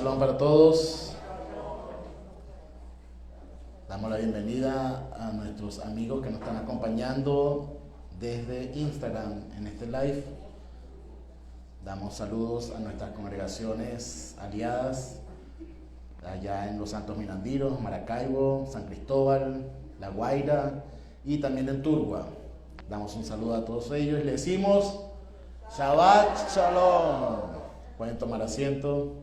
Shalom para todos. Damos la bienvenida a nuestros amigos que nos están acompañando desde Instagram en este live. Damos saludos a nuestras congregaciones aliadas allá en Los Santos Mirandiros, Maracaibo, San Cristóbal, La Guaira y también en Turgua. Damos un saludo a todos ellos y le decimos Shabbat Shalom. Pueden tomar asiento.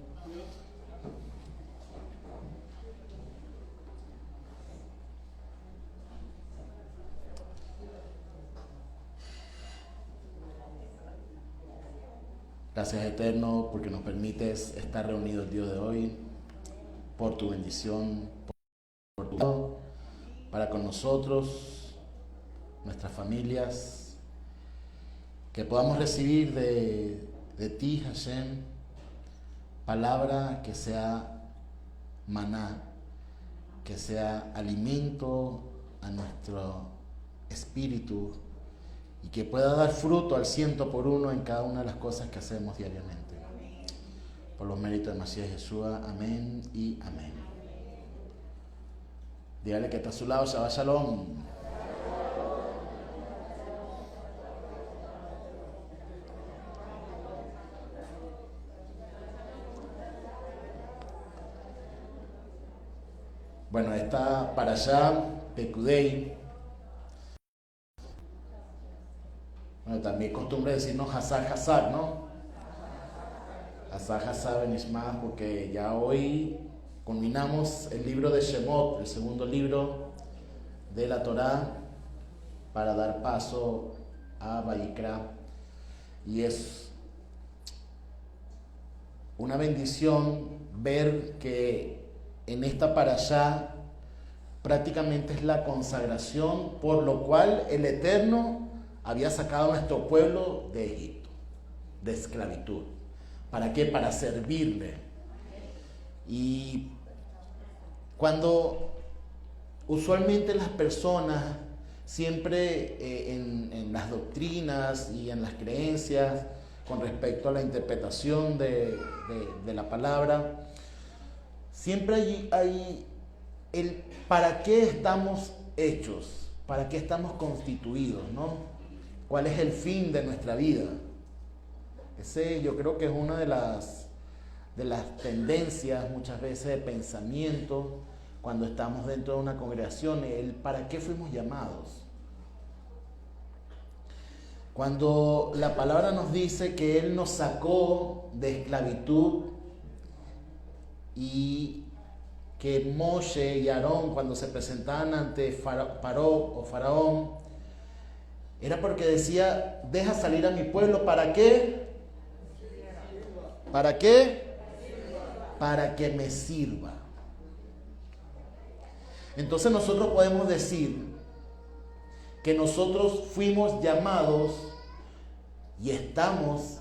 Gracias, Eterno, porque nos permites estar reunidos el día de hoy, por tu bendición, por tu amor para con nosotros, nuestras familias, que podamos recibir de ti, Hashem, palabra que sea maná, que sea alimento a nuestro espíritu, y que pueda dar fruto al 100% en cada una de las cosas que hacemos diariamente. Por los méritos de Mashiach Yeshua, amén y amén. Dígale que está a su lado, Shabbat Shalom. Bueno, esta parashá, Pekudei. Bueno, también es costumbre decirnos Hazak Hazak, ¿no? Hazak Hazak Benishma, porque ya hoy culminamos el libro de Shemot, el segundo libro de la Torá, para dar paso a Vayikra. Y es una bendición ver que en esta parashá prácticamente es la consagración por lo cual el Eterno había sacado a nuestro pueblo de Egipto, de esclavitud. ¿Para qué? Para servirle. Y cuando usualmente las personas, siempre en las doctrinas y en las creencias con respecto a la interpretación de la palabra, siempre hay el para qué estamos hechos, para qué estamos constituidos, ¿no? ¿Cuál es el fin de nuestra vida? Ese yo creo que es una de las tendencias muchas veces de pensamiento cuando estamos dentro de una congregación, el para qué fuimos llamados. Cuando la palabra nos dice que Él nos sacó de esclavitud y que Moshe y Aarón, cuando se presentaban ante Faraón, era porque decía, deja salir a mi pueblo, ¿para qué? ¿Para qué? Para que me sirva. Entonces nosotros podemos decir que nosotros fuimos llamados y estamos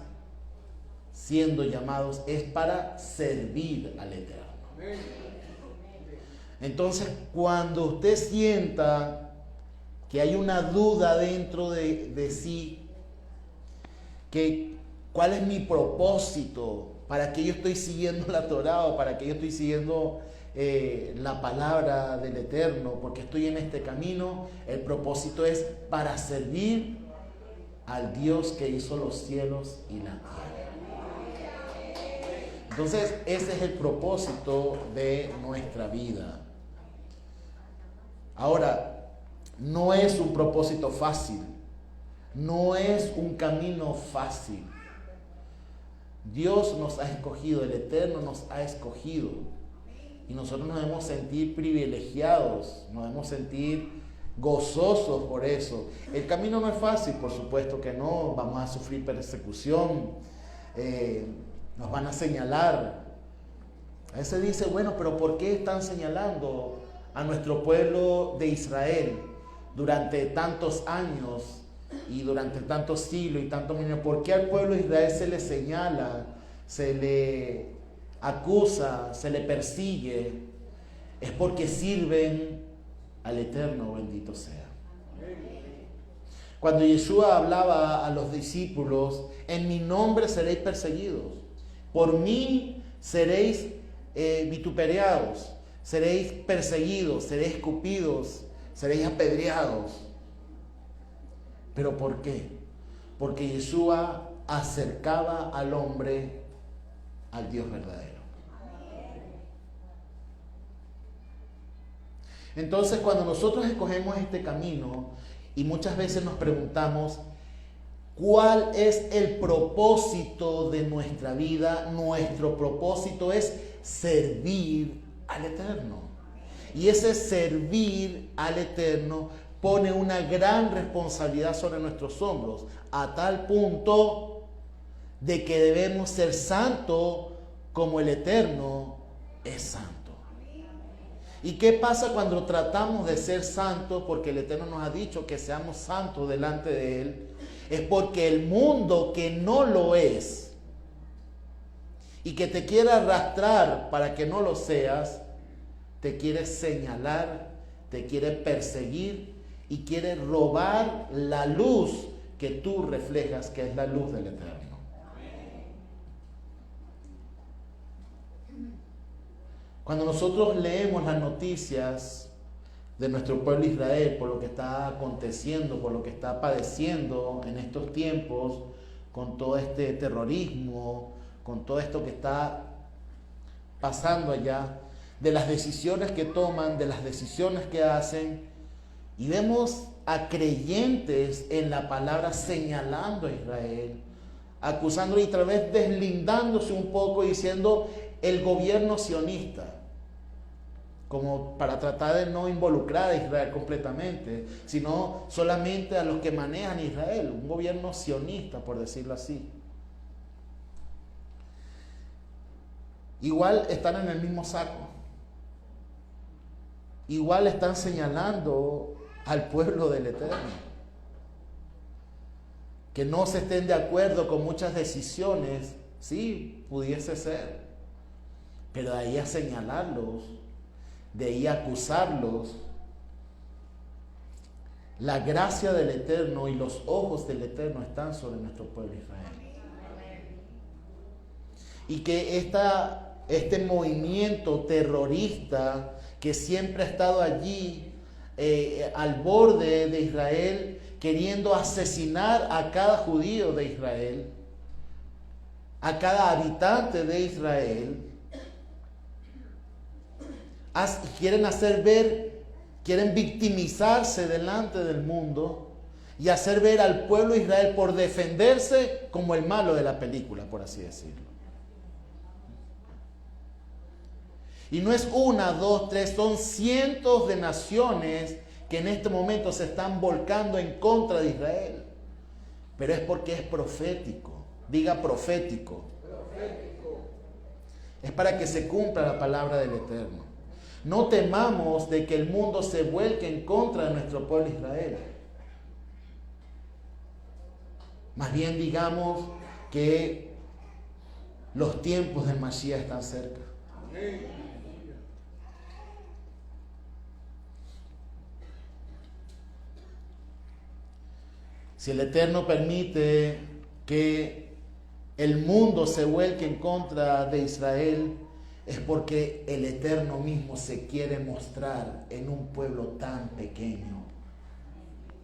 siendo llamados es para servir al Eterno. Entonces, cuando usted sienta que hay una duda dentro de sí, que cuál es mi propósito, para qué yo estoy siguiendo la Torá o para qué yo estoy siguiendo la palabra del Eterno, porque estoy en este camino, el propósito es para servir al Dios que hizo los cielos y la tierra. Entonces, ese es el propósito de nuestra vida. Ahora, no es un propósito fácil, no es un camino fácil. Dios nos ha escogido, el Eterno nos ha escogido y nosotros nos debemos sentir privilegiados, nos debemos sentir gozosos por eso. El camino no es fácil, por supuesto que no, vamos a sufrir persecución, nos van a señalar. A veces dice, bueno, pero ¿por qué están señalando a nuestro pueblo de Israel durante tantos años y durante tantos siglos y tantos milenios? ¿Por qué al pueblo de Israel se le señala, se le acusa, se le persigue? Es porque sirven al Eterno, bendito sea. Cuando Yeshua hablaba a los discípulos, en mi nombre seréis perseguidos, por mí seréis vituperados, seréis perseguidos, seréis escupidos, seréis apedreados. ¿Pero por qué? Porque Yeshua acercaba al hombre al Dios verdadero. Entonces, cuando nosotros escogemos este camino y muchas veces nos preguntamos, ¿cuál es el propósito de nuestra vida? Nuestro propósito es servir al Eterno. Y ese servir al Eterno pone una gran responsabilidad sobre nuestros hombros, a tal punto de que debemos ser santos como el Eterno es santo. ¿Y qué pasa cuando tratamos de ser santos? Porque el Eterno nos ha dicho que seamos santos delante de Él. Es porque el mundo que no lo es y que te quiere arrastrar para que no lo seas, te quiere señalar, te quiere perseguir y quiere robar la luz que tú reflejas, que es la luz del Eterno. Cuando nosotros leemos las noticias de nuestro pueblo Israel por lo que está aconteciendo, por lo que está padeciendo en estos tiempos, con todo este terrorismo, con todo esto que está pasando allá, de las decisiones que toman, de las decisiones que hacen, y vemos a creyentes en la palabra señalando a Israel, acusándolo y tal vez deslindándose un poco diciendo el gobierno sionista, como para tratar de no involucrar a Israel completamente, sino solamente a los que manejan Israel, un gobierno sionista, por decirlo así. Igual están en el mismo saco. Igual están señalando al pueblo del Eterno. Que no se estén de acuerdo con muchas decisiones, sí, pudiese ser. Pero de ahí a señalarlos, de ahí a acusarlos, la gracia del Eterno y los ojos del Eterno están sobre nuestro pueblo Israel. Y que este movimiento terrorista que siempre ha estado allí al borde de Israel, queriendo asesinar a cada judío de Israel, a cada habitante de Israel, quieren victimizarse delante del mundo y hacer ver al pueblo de Israel por defenderse como el malo de la película, por así decirlo. Y no es una, dos, tres, son cientos de naciones que en este momento se están volcando en contra de Israel. Pero es porque es profético. Diga profético. Profético. Es para que se cumpla la palabra del Eterno. No temamos de que el mundo se vuelque en contra de nuestro pueblo Israel. Más bien digamos que los tiempos del Mashiach están cerca. Amén. Si el Eterno permite que el mundo se vuelque en contra de Israel, es porque el Eterno mismo se quiere mostrar en un pueblo tan pequeño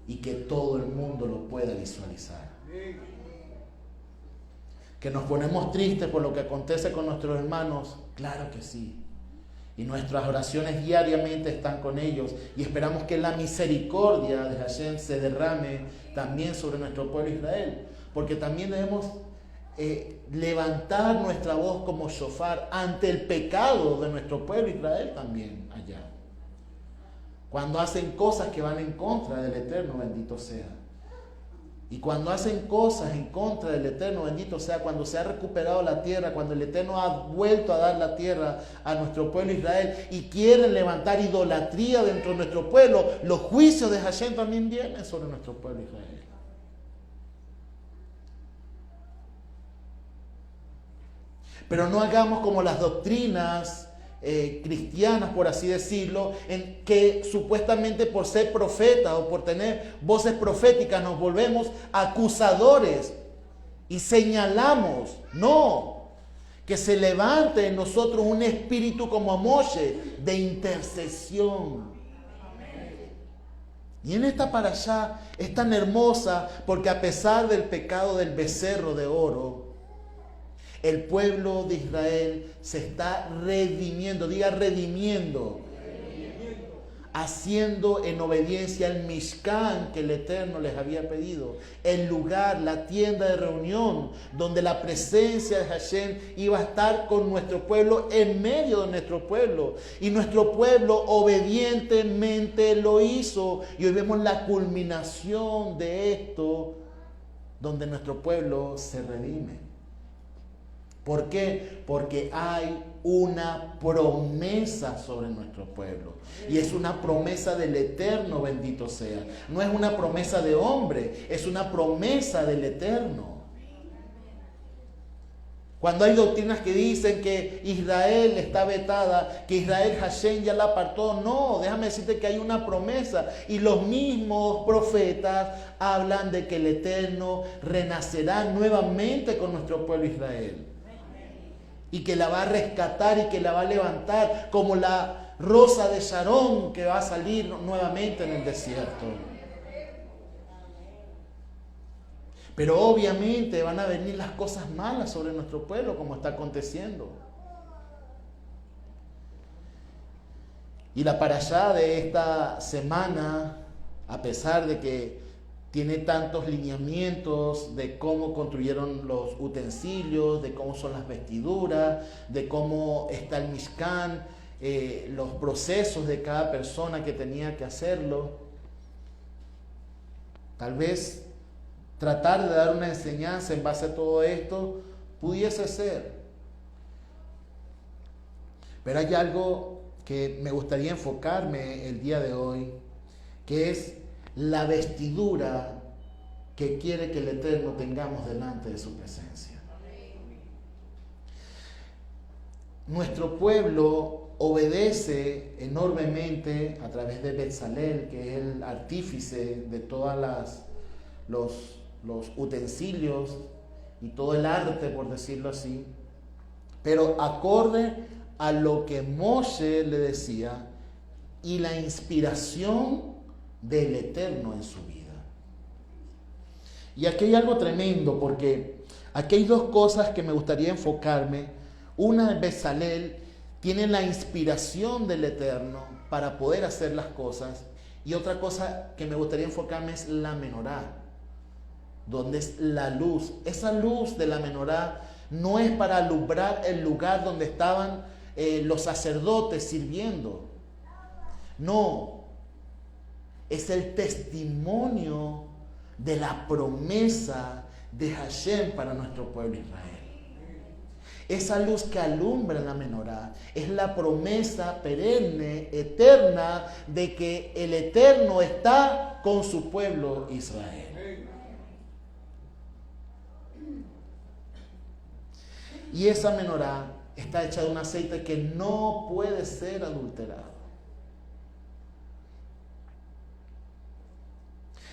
y que todo el mundo lo pueda visualizar. Que nos ponemos tristes por lo que acontece con nuestros hermanos, claro que sí. Y nuestras oraciones diariamente están con ellos y esperamos que la misericordia de Hashem se derrame también sobre nuestro pueblo Israel, porque también debemos levantar nuestra voz como shofar ante el pecado de nuestro pueblo Israel también allá. Cuando hacen cosas que van en contra del Eterno, bendito sea. Y cuando hacen cosas en contra del Eterno, bendito sea, cuando se ha recuperado la tierra, cuando el Eterno ha vuelto a dar la tierra a nuestro pueblo Israel y quieren levantar idolatría dentro de nuestro pueblo, los juicios de Hashem también vienen sobre nuestro pueblo Israel. Pero no hagamos como las doctrinas cristianas, por así decirlo, en que supuestamente por ser profetas o por tener voces proféticas nos volvemos acusadores y señalamos. No, Que se levante en nosotros un espíritu como Moshe de intercesión. Y en esta parashá es tan hermosa porque a pesar del pecado del becerro de oro, el pueblo de Israel se está redimiendo, diga redimiendo, haciendo en obediencia el Mishkan que el Eterno les había pedido, el lugar, la tienda de reunión, donde la presencia de Hashem iba a estar con nuestro pueblo, en medio de nuestro pueblo. Y nuestro pueblo obedientemente lo hizo. Y hoy vemos la culminación de esto, donde nuestro pueblo se redime. ¿Por qué? Porque hay una promesa sobre nuestro pueblo. Y es una promesa del Eterno, bendito sea. No es una promesa de hombre, es una promesa del Eterno. Cuando hay doctrinas que dicen que Israel está vetada, que Israel Hashem ya la apartó, no, déjame decirte que hay una promesa. Y los mismos profetas hablan de que el Eterno renacerá nuevamente con nuestro pueblo Israel. Y que la va a rescatar y que la va a levantar como la rosa de Sharon que va a salir nuevamente en el desierto. Pero obviamente van a venir las cosas malas sobre nuestro pueblo como está aconteciendo. Y la parashá de esta semana, a pesar de que tiene tantos lineamientos de cómo construyeron los utensilios, de cómo son las vestiduras, de cómo está el Mishkan, los procesos de cada persona que tenía que hacerlo. Tal vez tratar de dar una enseñanza en base a todo esto pudiese ser. Pero hay algo que me gustaría enfocarme el día de hoy, que es la vestidura que quiere que el Eterno tengamos delante de su presencia. Nuestro pueblo obedece enormemente a través de Betzalel, que es el artífice de todas los utensilios y todo el arte, por decirlo así, pero acorde a lo que Moshe le decía y la inspiración del Eterno en su vida. Y aquí hay algo tremendo, porque aquí hay dos cosas que me gustaría enfocarme. Una, Betzalel tiene la inspiración del Eterno para poder hacer las cosas, y otra cosa que me gustaría enfocarme es la menorá, donde es la luz. Esa luz de la menorá no es para alumbrar el lugar donde estaban los sacerdotes sirviendo. No, es el testimonio de la promesa de Hashem para nuestro pueblo Israel. Esa luz que alumbra la menorá es la promesa perenne, eterna, de que el Eterno está con su pueblo Israel. Y esa menorá está hecha de un aceite que no puede ser adulterado.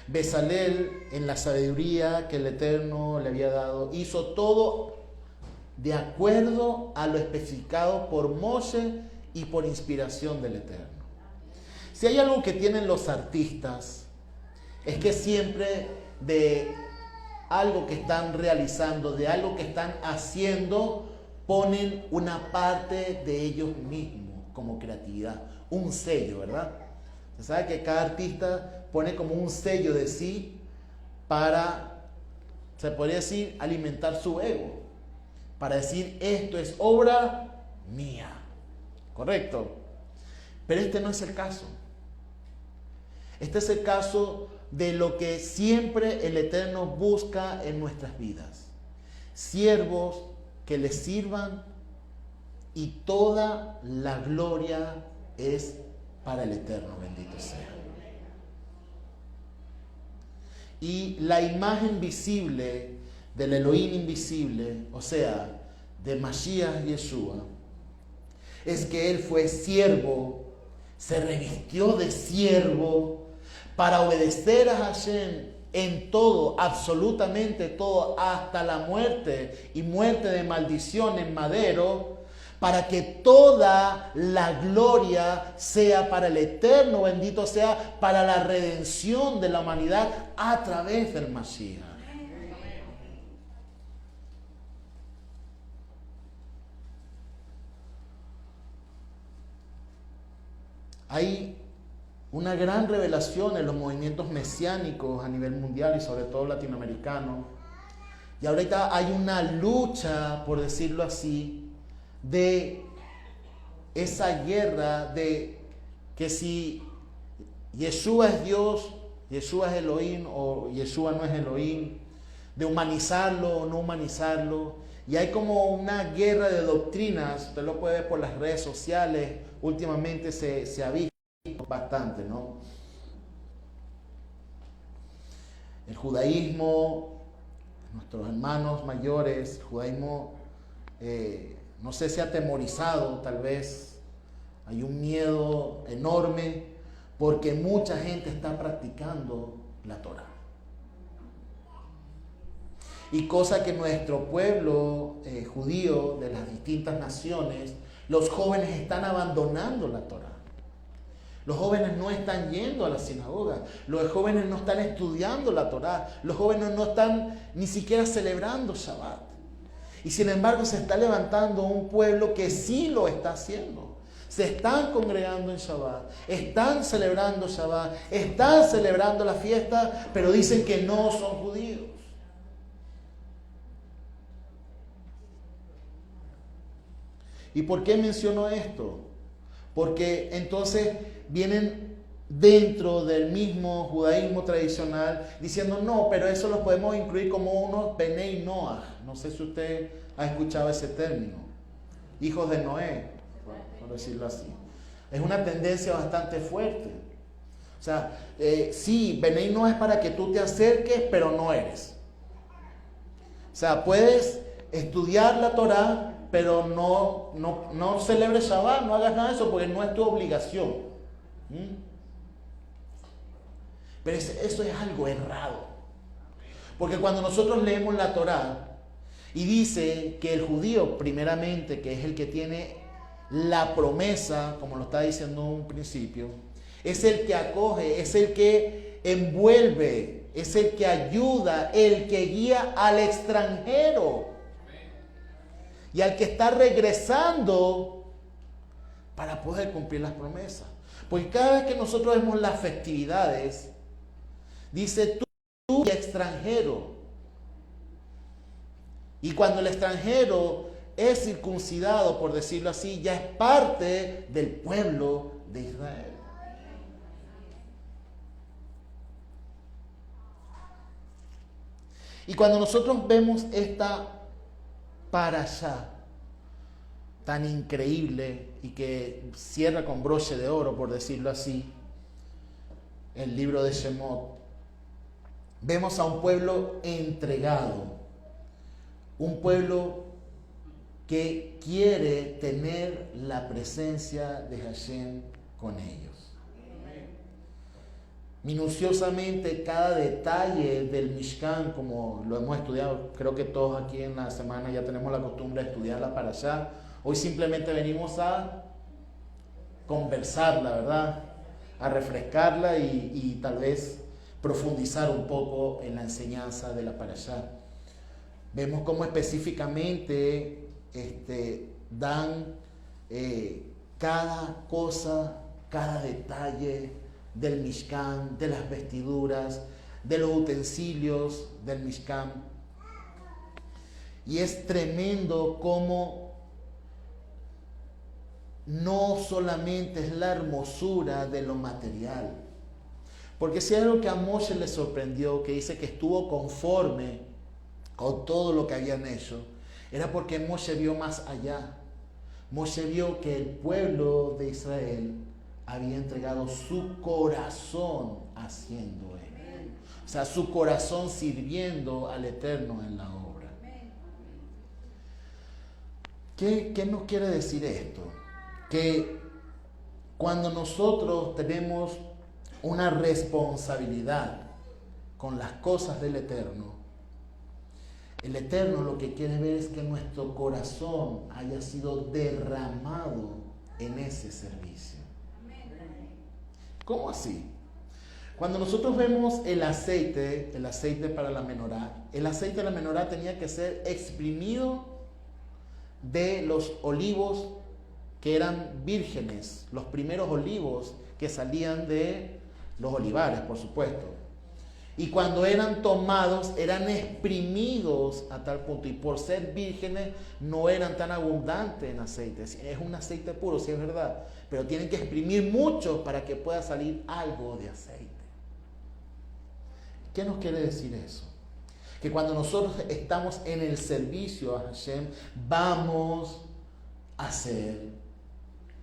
Betzalel, en la sabiduría que el Eterno le había dado, hizo todo de acuerdo a lo especificado por Moshe y por inspiración del Eterno. Si hay algo que tienen los artistas, es que siempre de algo que están realizando, de algo que están haciendo, ponen una parte de ellos mismos como creatividad, un sello, ¿verdad? Se sabe que cada artista pone como un sello de sí para, se podría decir, alimentar su ego, para decir, esto es obra mía, ¿correcto? Pero este no es el caso. Este es el caso de lo que siempre el Eterno busca en nuestras vidas. Siervos que le sirvan, y toda la gloria es para el Eterno, bendito sea. Y la imagen visible del Elohim invisible, o sea, de Mashiach Yeshua, es que Él fue siervo, se revistió de siervo para obedecer a Hashem en todo, absolutamente todo, hasta la muerte y muerte de maldición en madero, para que toda la gloria sea para el Eterno, bendito sea, para la redención de la humanidad a través del Mashiach. Hay una gran revelación en los movimientos mesiánicos a nivel mundial y sobre todo latinoamericano. Y ahorita hay una lucha, por decirlo así, de esa guerra de que si Yeshua es Dios, Yeshua es Elohim o Yeshua no es Elohim, de humanizarlo o no humanizarlo. Y hay como una guerra de doctrinas, usted lo puede ver por las redes sociales, últimamente se ha visto bastante, ¿no? El judaísmo, nuestros hermanos mayores, el judaísmo, no sé si atemorizado, tal vez hay un miedo enorme porque mucha gente está practicando la Torá. Y cosa que nuestro pueblo judío de las distintas naciones, los jóvenes están abandonando la Torá. Los jóvenes no están yendo a la sinagoga, los jóvenes no están estudiando la Torá, los jóvenes no están ni siquiera celebrando Shabbat. Y sin embargo se está levantando un pueblo que sí lo está haciendo. Se están congregando en Shabbat, están celebrando Shabbat, están celebrando la fiesta, pero dicen que no son judíos. ¿Y por qué menciono esto? Porque entonces vienen dentro del mismo judaísmo tradicional diciendo no, pero eso lo podemos incluir como unos Benei Noach. No sé si usted ha escuchado ese término. Hijos de Noé, por decirlo así. Es una tendencia bastante fuerte. O sea, sí, Benei Noach es para que tú te acerques, pero no eres. O sea, puedes estudiar la Torá, pero no celebres Shabbat, no hagas nada de eso porque no es tu obligación. Pero eso es algo errado. Porque cuando nosotros leemos la Torá y dice que el judío primeramente, que es el que tiene la promesa, como lo está diciendo en un principio, es el que acoge, es el que envuelve, es el que ayuda, el que guía al extranjero y al que está regresando para poder cumplir las promesas. Porque cada vez que nosotros vemos las festividades, dice tú y extranjero. Y cuando el extranjero es circuncidado, por decirlo así, ya es parte del pueblo de Israel. Y cuando nosotros vemos esta parashá tan increíble y que cierra con broche de oro, por decirlo así, el libro de Shemot, vemos a un pueblo entregado, un pueblo que quiere tener la presencia de Hashem con ellos. Minuciosamente cada detalle del Mishkan, como lo hemos estudiado, creo que todos aquí en la semana ya tenemos la costumbre de estudiar la parashá. Hoy simplemente venimos a conversarla, ¿verdad? A refrescarla y tal vez profundizar un poco en la enseñanza de la parashá. Vemos cómo específicamente dan cada cosa, cada detalle del Mishkan, de las vestiduras, de los utensilios del Mishkan. Y es tremendo cómo no solamente es la hermosura de lo material. Porque si hay algo que a Moshe le sorprendió, que dice que estuvo conforme con todo lo que habían hecho, era porque Moshe vio más allá. Moshe vio que el pueblo de Israel había entregado su corazón haciendo él. O sea, su corazón sirviendo al Eterno en la obra. ¿Qué nos quiere decir esto? Que cuando nosotros tenemos una responsabilidad con las cosas del Eterno, el Eterno lo que quiere ver es que nuestro corazón haya sido derramado en ese servicio. ¿Cómo así? Cuando nosotros vemos el aceite para la menorá, el aceite de la menorá tenía que ser exprimido de los olivos que eran vírgenes, los primeros olivos que salían de los olivares, por supuesto. Y cuando eran tomados, eran exprimidos a tal punto. Y por ser vírgenes, no eran tan abundantes en aceite. Es un aceite puro, sí es verdad. Pero tienen que exprimir mucho para que pueda salir algo de aceite. ¿Qué nos quiere decir eso? Que cuando nosotros estamos en el servicio a Hashem, vamos a ser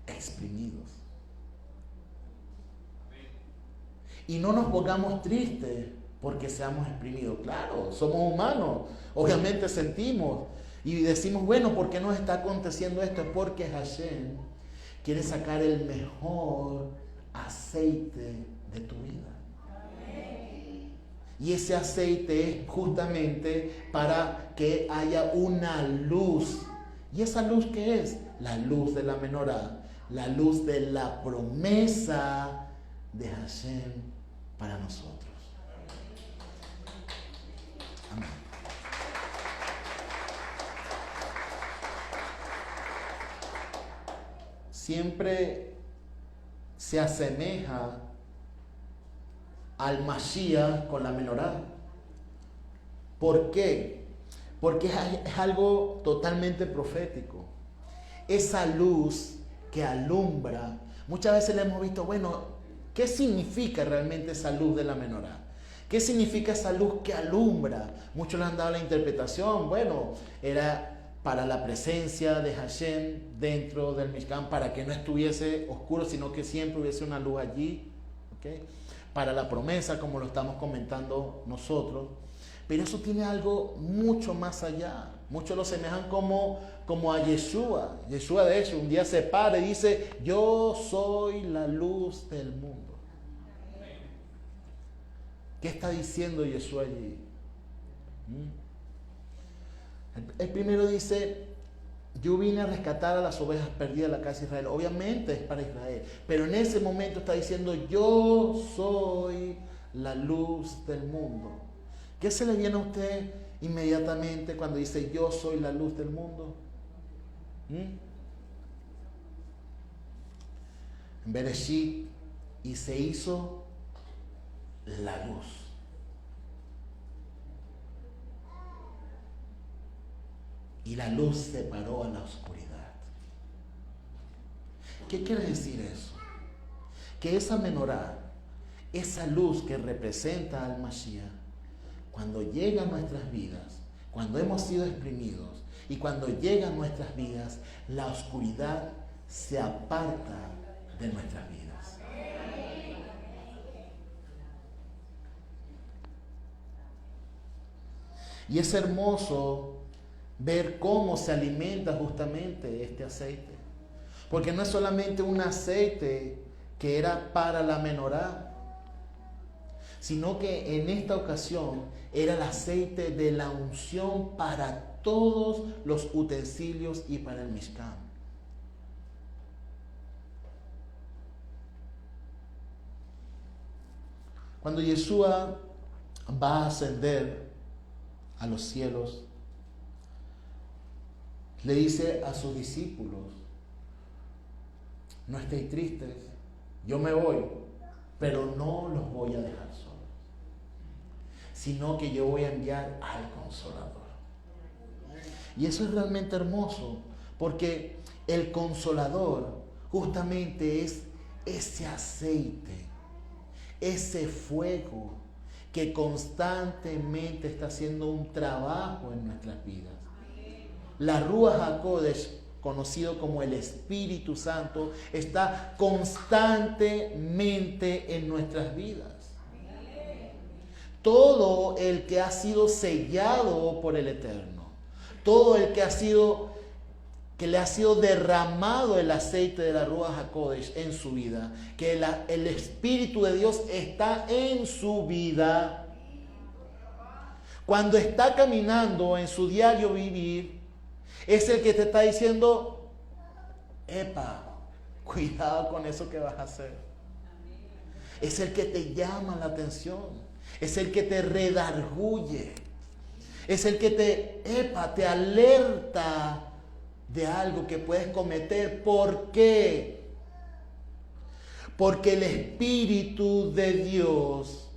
exprimidos. Y no nos pongamos tristes porque seamos exprimidos. Claro, somos humanos, obviamente sentimos y decimos, bueno, ¿por qué nos está aconteciendo esto? Es porque Hashem quiere sacar el mejor aceite de tu vida. Y ese aceite es justamente para que haya una luz. ¿Y esa luz qué es? La luz de la menorá, la luz de la promesa de Hashem para nosotros. Amén. Siempre se asemeja al Mashiach con la menorá. ¿Por qué? Porque es algo totalmente profético. Esa luz que alumbra, muchas veces le hemos visto, bueno, ¿qué significa realmente esa luz de la menorá? ¿Qué significa esa luz que alumbra? Muchos le han dado la interpretación, bueno, era para la presencia de Hashem dentro del Mishkan, para que no estuviese oscuro, sino que siempre hubiese una luz allí, ¿okay? Para la promesa, como lo estamos comentando nosotros. Pero eso tiene algo mucho más allá. Muchos lo semejan como a Yeshua. Yeshua, de hecho, un día se para y dice, yo soy la luz del mundo. ¿Qué está diciendo Yeshua allí? El primero dice, yo vine a rescatar a las ovejas perdidas de la casa de Israel. Obviamente es para Israel. Pero en ese momento está diciendo, yo soy la luz del mundo. ¿Qué se le viene a usted inmediatamente cuando dice, yo soy la luz del mundo? En Bereshit, y se hizo la luz. Y la luz separó a la oscuridad. ¿Qué quiere decir eso? Que esa menorá, esa luz que representa al Mashiach, cuando llega a nuestras vidas, cuando hemos sido exprimidos y cuando llega a nuestras vidas, la oscuridad se aparta de nuestras vidas. Y es hermoso ver cómo se alimenta justamente este aceite. Porque no es solamente un aceite que era para la menorá, sino que en esta ocasión era el aceite de la unción para todos los utensilios y para el Mishkan. Cuando Yeshua va a ascender a los cielos, le dice a sus discípulos, no estéis tristes, yo me voy, pero no los voy a dejar solos, sino que yo voy a enviar al Consolador. Y eso es realmente hermoso, porque el Consolador justamente es ese aceite, ese fuego que constantemente está haciendo un trabajo en nuestras vidas. La Ruach HaKodesh, conocido como el Espíritu Santo, está constantemente en nuestras vidas. Todo el que ha sido sellado por el Eterno, todo el que le ha sido derramado el aceite de la Ruach HaKodesh en su vida, que el Espíritu de Dios está en su vida, Cuando está caminando en su diario vivir, es el que te está diciendo, epa, cuidado con eso que vas a hacer. Es el que te llama la atención. Es el que te redarguye. Es el que te alerta de algo que puedes cometer. ¿Por qué? Porque el Espíritu de Dios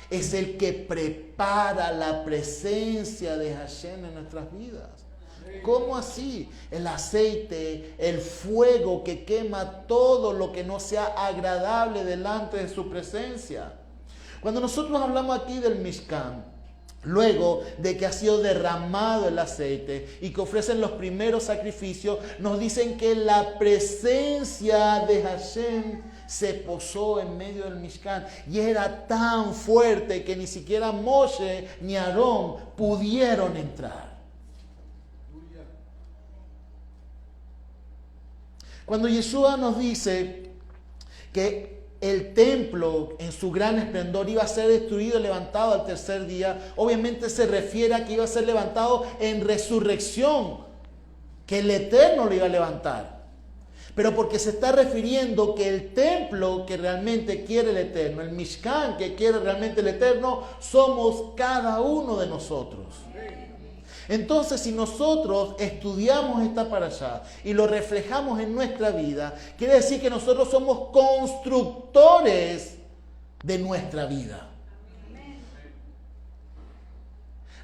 es el que prepara la presencia de Hashem en nuestras vidas. ¿Cómo así? El aceite, el fuego que quema todo lo que no sea agradable delante de su presencia. Cuando nosotros hablamos aquí del Mishkan, luego de que ha sido derramado el aceite y que ofrecen los primeros sacrificios, nos dicen que la presencia de Hashem se posó en medio del Mishkan y era tan fuerte que ni siquiera Moshe ni Aarón pudieron entrar. Cuando Yeshua nos dice que el templo en su gran esplendor iba a ser destruido y levantado al tercer día, obviamente se refiere a que iba a ser levantado en resurrección, que el Eterno lo iba a levantar. Pero porque se está refiriendo que el templo que realmente quiere el Eterno, el Mishkan que quiere realmente el Eterno, somos cada uno de nosotros. Entonces, si nosotros estudiamos esta parashá y lo reflejamos en nuestra vida, quiere decir que nosotros somos constructores de nuestra vida.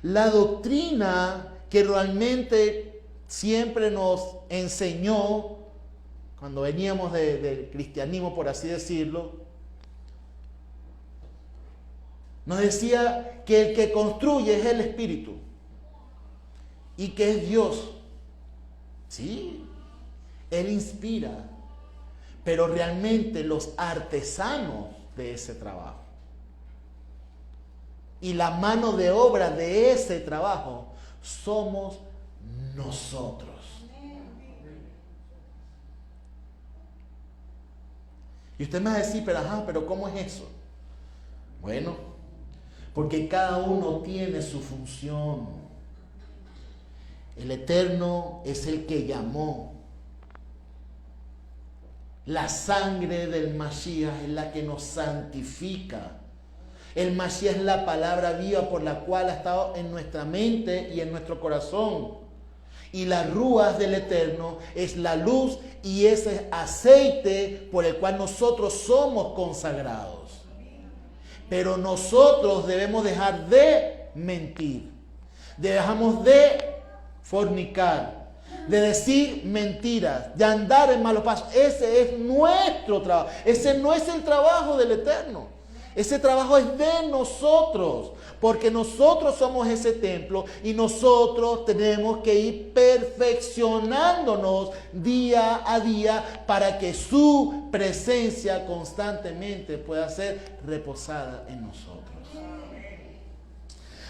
La doctrina que realmente siempre nos enseñó, cuando veníamos del cristianismo, por así decirlo, nos decía que el que construye es el Espíritu. Y que es Dios. Sí, Él inspira, pero realmente los artesanos de ese trabajo y la mano de obra de ese trabajo somos nosotros. Y usted me va a decir, pero ¿cómo es eso? Bueno, porque cada uno tiene su función. El Eterno es el que llamó. La sangre del Mashiach es la que nos santifica. El Mashiach es la palabra viva por la cual ha estado en nuestra mente y en nuestro corazón. Y las rúas del Eterno es la luz y ese aceite por el cual nosotros somos consagrados. Pero nosotros debemos dejar de mentir. Dejamos de fornicar, de decir mentiras, de andar en malos pasos. Ese es nuestro trabajo. Ese no es el trabajo del Eterno. Ese trabajo es de nosotros, porque nosotros somos ese templo y nosotros tenemos que ir perfeccionándonos día a día para que su presencia constantemente pueda ser reposada en nosotros.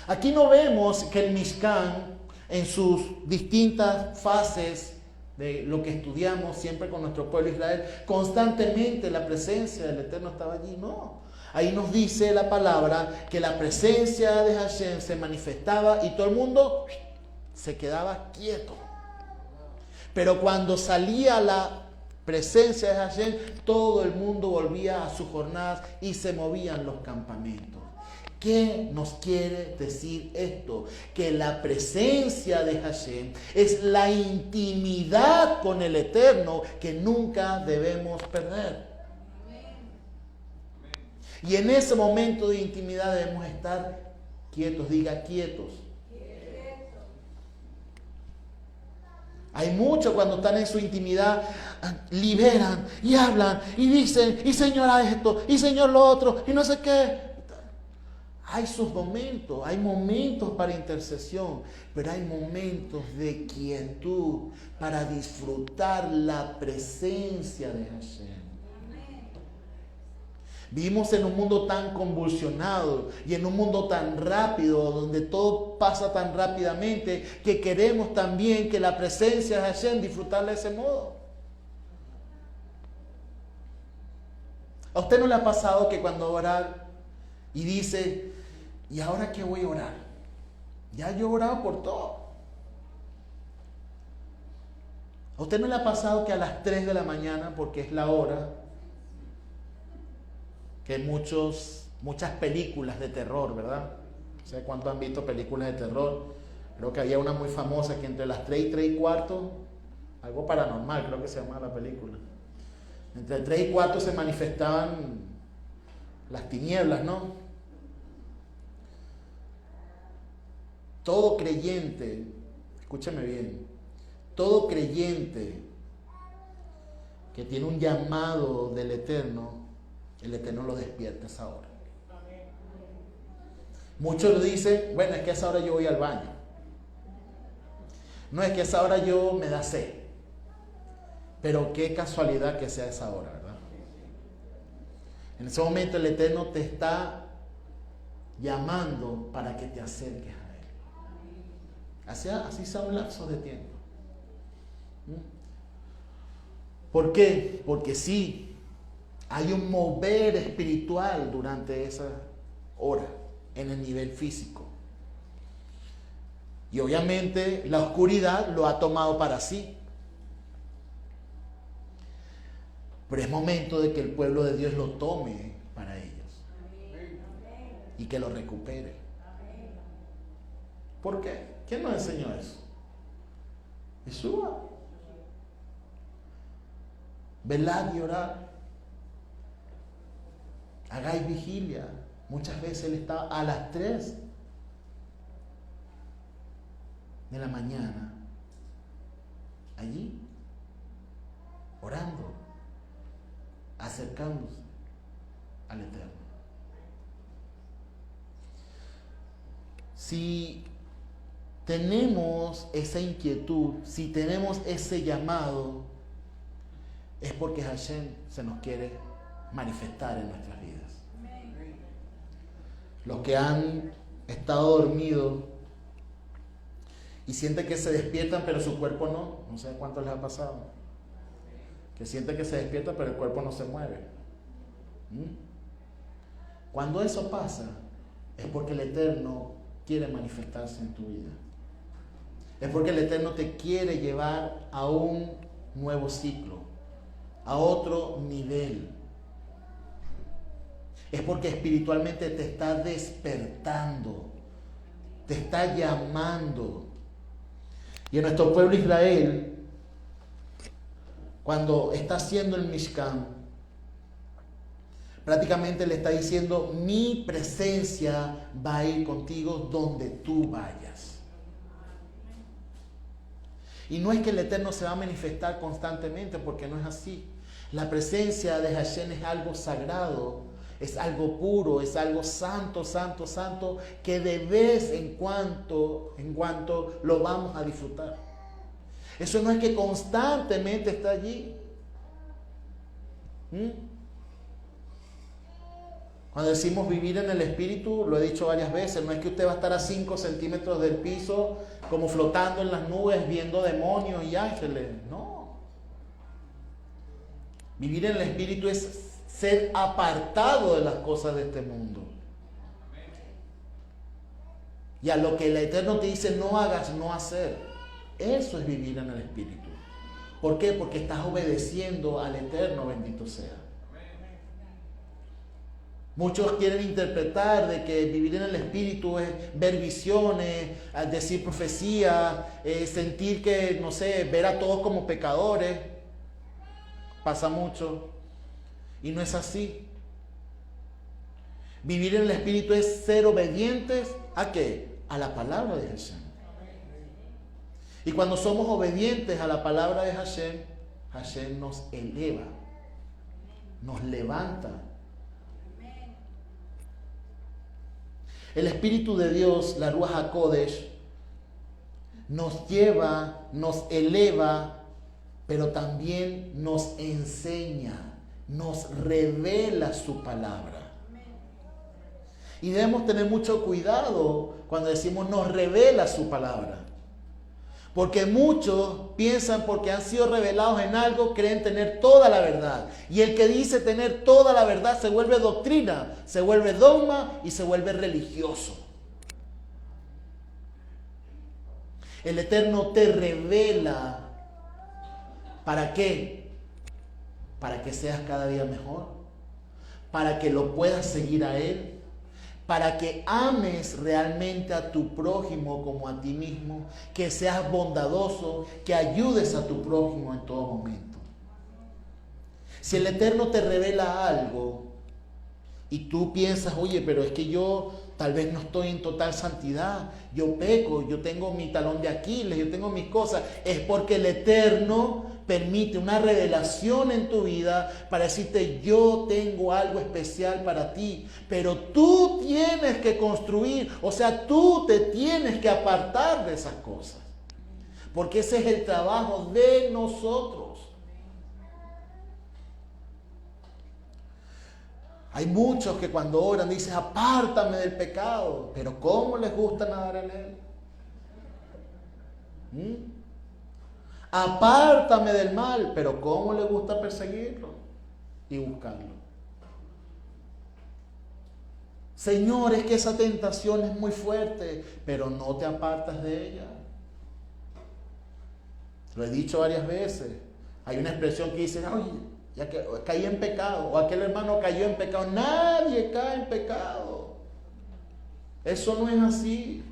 Aquí no vemos que el Mishkan, en sus distintas fases de lo que estudiamos siempre con nuestro pueblo Israel, constantemente la presencia del Eterno estaba allí. No, ahí nos dice la palabra que la presencia de Hashem se manifestaba y todo el mundo se quedaba quieto. Pero cuando salía la presencia de Hashem, todo el mundo volvía a sus jornadas y se movían los campamentos. ¿Qué nos quiere decir esto? Que la presencia de Hashem es la intimidad con el Eterno que nunca debemos perder. Y en ese momento de intimidad debemos estar quietos, diga quietos. Hay muchos cuando están en su intimidad, liberan y hablan y dicen, y Señor esto, y Señor lo otro, y no sé qué. Hay sus momentos, hay momentos para intercesión, pero hay momentos de quietud para disfrutar la presencia de Hashem. Vivimos en un mundo tan convulsionado y en un mundo tan rápido, donde todo pasa tan rápidamente, que queremos también que la presencia de Hashem disfrutarla de ese modo. ¿A usted no le ha pasado que cuando orar y dice, ¿y ahora qué voy a orar? Ya yo he orado por todo. ¿A usted no le ha pasado que a las 3 de la mañana, porque es la hora que muchas películas de terror, ¿verdad? No sé cuántos han visto películas de terror. Creo que había una muy famosa que entre las 3 y 3 y cuarto, algo paranormal creo que se llama la película. Entre 3 y 4 se manifestaban las tinieblas, ¿no? Todo creyente, escúchame bien, todo creyente que tiene un llamado del Eterno, el Eterno lo despierta a esa hora. Muchos dicen, bueno, es que a esa hora yo voy al baño. No, es que a esa hora yo me da sed. Pero qué casualidad que sea esa hora, ¿verdad? En ese momento el Eterno te está llamando para que te acerques a Él. Así sea un lapso de tiempo. ¿Por qué? Porque sí, hay un mover espiritual durante esa hora en el nivel físico. Y obviamente la oscuridad lo ha tomado para sí. Pero es momento de que el pueblo de Dios lo tome para ellos. Y que lo recupere. ¿Por qué? ¿Quién nos enseñó eso? Yeshua. Velad y orad. Hagáis vigilia. Muchas veces él estaba a las 3 de la mañana allí, orando, acercándose al Eterno. Si tenemos esa inquietud, si tenemos ese llamado, es porque Hashem se nos quiere manifestar en nuestras vidas. Los que han estado dormidos y sienten que se despiertan pero su cuerpo no sé cuánto les ha pasado, que sienten que se despiertan pero el cuerpo no se mueve. Cuando eso pasa es porque el Eterno quiere manifestarse en tu vida, es porque el Eterno te quiere llevar a un nuevo ciclo, a otro nivel. Es porque espiritualmente te está despertando, te está llamando. Y en nuestro pueblo Israel, cuando está haciendo el Mishkan, prácticamente le está diciendo, mi presencia va a ir contigo donde tú vayas. Y no es que el Eterno se va a manifestar constantemente, porque no es así. La presencia de Hashem es algo sagrado, es algo puro, es algo santo, santo, santo, que de vez en cuando lo vamos a disfrutar. Eso no es que constantemente está allí. Cuando decimos vivir en el Espíritu, lo he dicho varias veces, no es que usted va a estar a 5 centímetros del piso, como flotando en las nubes, viendo demonios y ángeles. No. Vivir en el Espíritu es ser apartado de las cosas de este mundo. Y a lo que el Eterno te dice no hagas, no hacer. Eso es vivir en el Espíritu. ¿Por qué? Porque estás obedeciendo al Eterno, bendito sea. Muchos quieren interpretar de que vivir en el Espíritu es ver visiones, decir profecía, sentir que, no sé, ver a todos como pecadores. Pasa mucho. Y no es así. Vivir en el Espíritu es ser obedientes ¿a qué? A la palabra de Hashem. Y cuando somos obedientes a la palabra de Hashem, Hashem nos eleva, nos levanta. El Espíritu de Dios, la Ruach HaKodesh, nos lleva, nos eleva, pero también nos enseña, nos revela su palabra. Y debemos tener mucho cuidado cuando decimos nos revela su palabra. Porque muchos piensan porque han sido revelados en algo, creen tener toda la verdad. Y el que dice tener toda la verdad se vuelve doctrina, se vuelve dogma y se vuelve religioso. El Eterno te revela. ¿Para qué? Para que seas cada día mejor. Para que lo puedas seguir a Él. Para que ames realmente a tu prójimo como a ti mismo. Que seas bondadoso. Que ayudes a tu prójimo en todo momento. Si el Eterno te revela algo y tú piensas, oye, pero es que yo tal vez no estoy en total santidad, yo peco, yo tengo mi talón de Aquiles, yo tengo mis cosas, es porque el Eterno permite una revelación en tu vida para decirte, yo tengo algo especial para ti, pero tú tienes que construir, o sea, tú te tienes que apartar de esas cosas, porque ese es el trabajo de nosotros. Hay muchos que cuando oran dicen, apártame del pecado. Pero ¿cómo les gusta nadar en él? Apártame del mal. Pero ¿cómo les gusta perseguirlo y buscarlo? Señor, es que esa tentación es muy fuerte, pero no te apartas de ella. Lo he dicho varias veces. Hay una expresión que dice, oye, ya que caí en pecado, o aquel hermano cayó en pecado. Nadie cae en pecado. Eso no es así.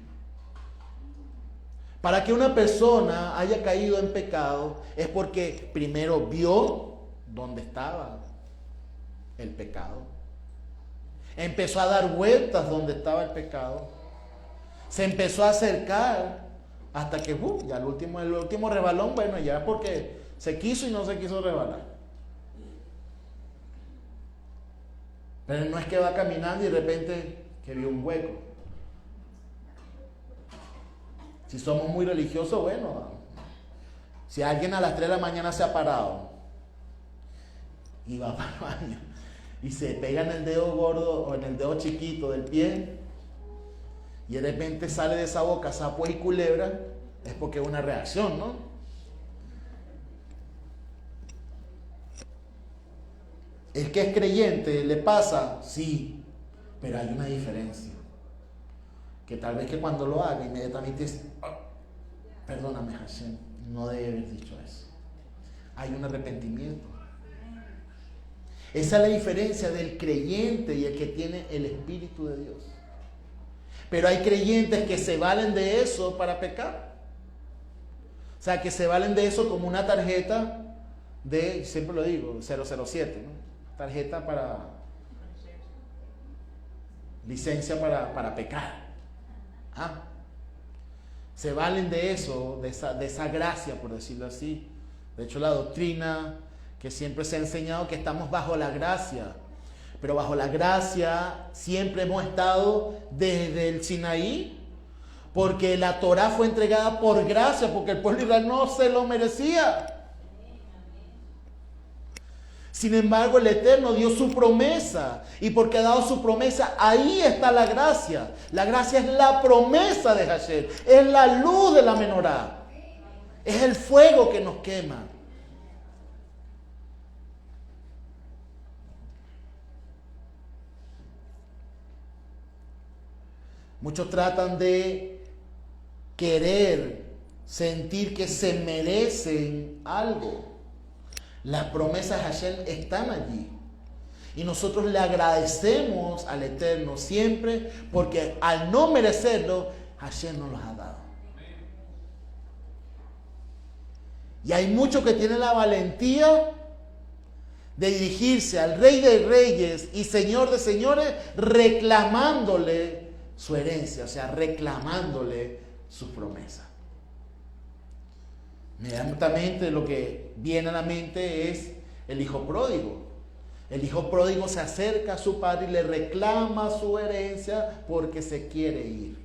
Para que una persona haya caído en pecado es porque primero vio dónde estaba el pecado. Empezó a dar vueltas donde estaba el pecado. Se empezó a acercar hasta que ya el último rebalón, bueno, ya porque se quiso y no se quiso rebalar. Pero no es que va caminando y de repente que vio un hueco. Si somos muy religiosos, bueno, si alguien a las 3 de la mañana se ha parado y va para el baño y se pega en el dedo gordo o en el dedo chiquito del pie y de repente sale de esa boca sapo y culebra, es porque es una reacción, ¿no? El que es creyente, ¿le pasa? Sí, pero hay una diferencia. Que tal vez que cuando lo haga inmediatamente es, perdóname Hashem, no debe haber dicho eso. Hay un arrepentimiento. Esa es la diferencia del creyente y el que tiene el Espíritu de Dios. Pero hay creyentes que se valen de eso para pecar. O sea, que se valen de eso como una tarjeta de, siempre lo digo, 007, ¿no? Tarjeta para licencia para pecar. Se valen de eso, de esa gracia, por decirlo así. De hecho, la doctrina que siempre se ha enseñado que estamos bajo la gracia, pero bajo la gracia siempre hemos estado desde el Sinaí, porque la Torá fue entregada por gracia, porque el pueblo de Israel no se lo merecía. Sin embargo, el Eterno dio su promesa, y porque ha dado su promesa, ahí está la gracia. La gracia es la promesa de Hashem, es la luz de la menorá, es el fuego que nos quema. Muchos tratan de querer sentir que se merecen algo. Las promesas de Hashem están allí. Y nosotros le agradecemos al Eterno siempre porque al no merecerlo, Hashem nos los ha dado. Y hay muchos que tienen la valentía de dirigirse al Rey de Reyes y Señor de Señores reclamándole su herencia, o sea, reclamándole sus promesas. Inmediatamente lo que viene a la mente es el hijo pródigo. El hijo pródigo se acerca a su padre y le reclama su herencia porque se quiere ir.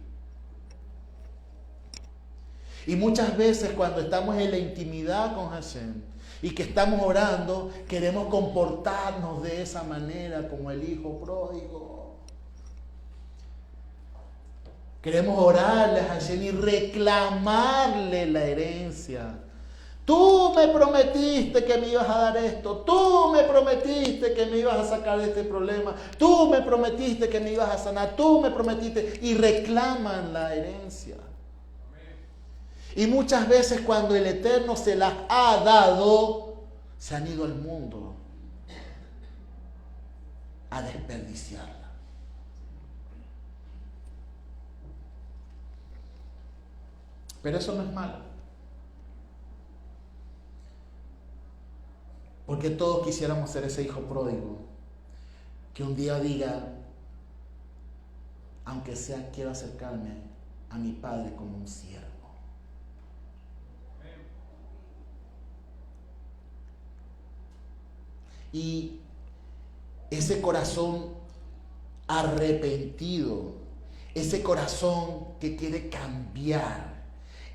Y muchas veces cuando estamos en la intimidad con Hashem y que estamos orando, queremos comportarnos de esa manera como el hijo pródigo. Queremos orarle a Hashem y reclamarle la herencia. Tú me prometiste que me ibas a dar esto. Tú me prometiste que me ibas a sacar de este problema. Tú me prometiste que me ibas a sanar. Tú me prometiste. Y reclaman la herencia. Y muchas veces cuando el Eterno se las ha dado, se han ido al mundo a desperdiciarla. Pero eso no es malo. Porque todos quisiéramos ser ese hijo pródigo que un día diga, aunque sea, quiero acercarme a mi padre como un siervo. Y ese corazón arrepentido, ese corazón que quiere cambiar,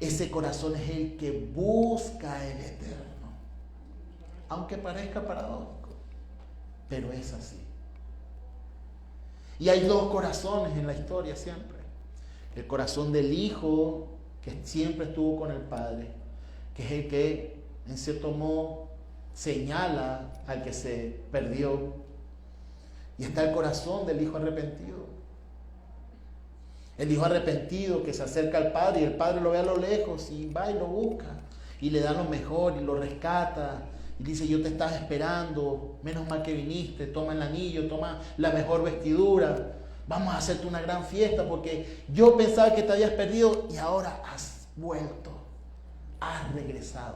ese corazón es el que busca el Eterno. Aunque parezca paradójico, pero es así. Y hay dos corazones en la historia siempre. El corazón del hijo, que siempre estuvo con el padre, que es el que, en cierto modo, señala al que se perdió. Y está el corazón del hijo arrepentido. El hijo arrepentido que se acerca al padre y el padre lo ve a lo lejos y va y lo busca. Y le da lo mejor y lo rescata. Y dice, yo te estaba esperando, menos mal que viniste, toma el anillo, toma la mejor vestidura. Vamos a hacerte una gran fiesta porque yo pensaba que te habías perdido y ahora has vuelto, has regresado.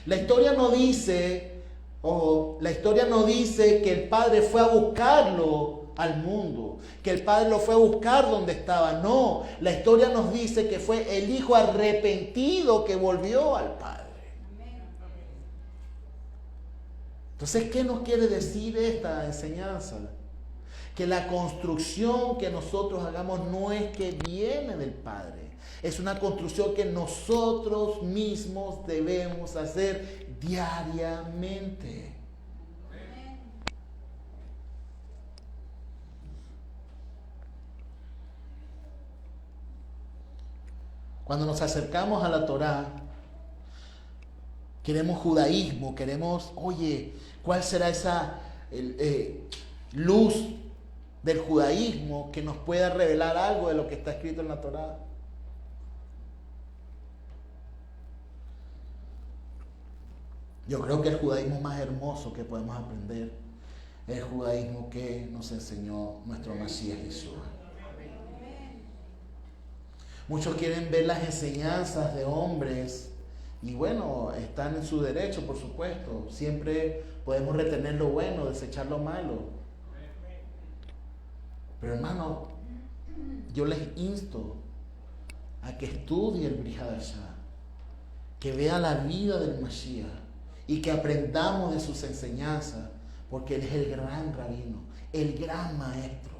La historia no dice que el padre fue a buscarlo al mundo, que el padre lo fue a buscar donde estaba. No, la historia nos dice que fue el hijo arrepentido que volvió al padre. Entonces, ¿qué nos quiere decir esta enseñanza? Que la construcción que nosotros hagamos no es que viene del Padre. Es una construcción que nosotros mismos debemos hacer diariamente. Cuando nos acercamos a la Torá, queremos judaísmo, queremos, oye, ¿cuál será esa luz del judaísmo que nos pueda revelar algo de lo que está escrito en la Torá? Yo creo que el judaísmo más hermoso que podemos aprender es el judaísmo que nos enseñó nuestro Mesías Jesús. Muchos quieren ver las enseñanzas de hombres y bueno, están en su derecho, por supuesto. Siempre podemos retener lo bueno, desechar lo malo. Pero hermano, yo les insto a que estudie el Brit Hadashah, que vea la vida del Mashiach y que aprendamos de sus enseñanzas, porque Él es el gran rabino, el gran maestro,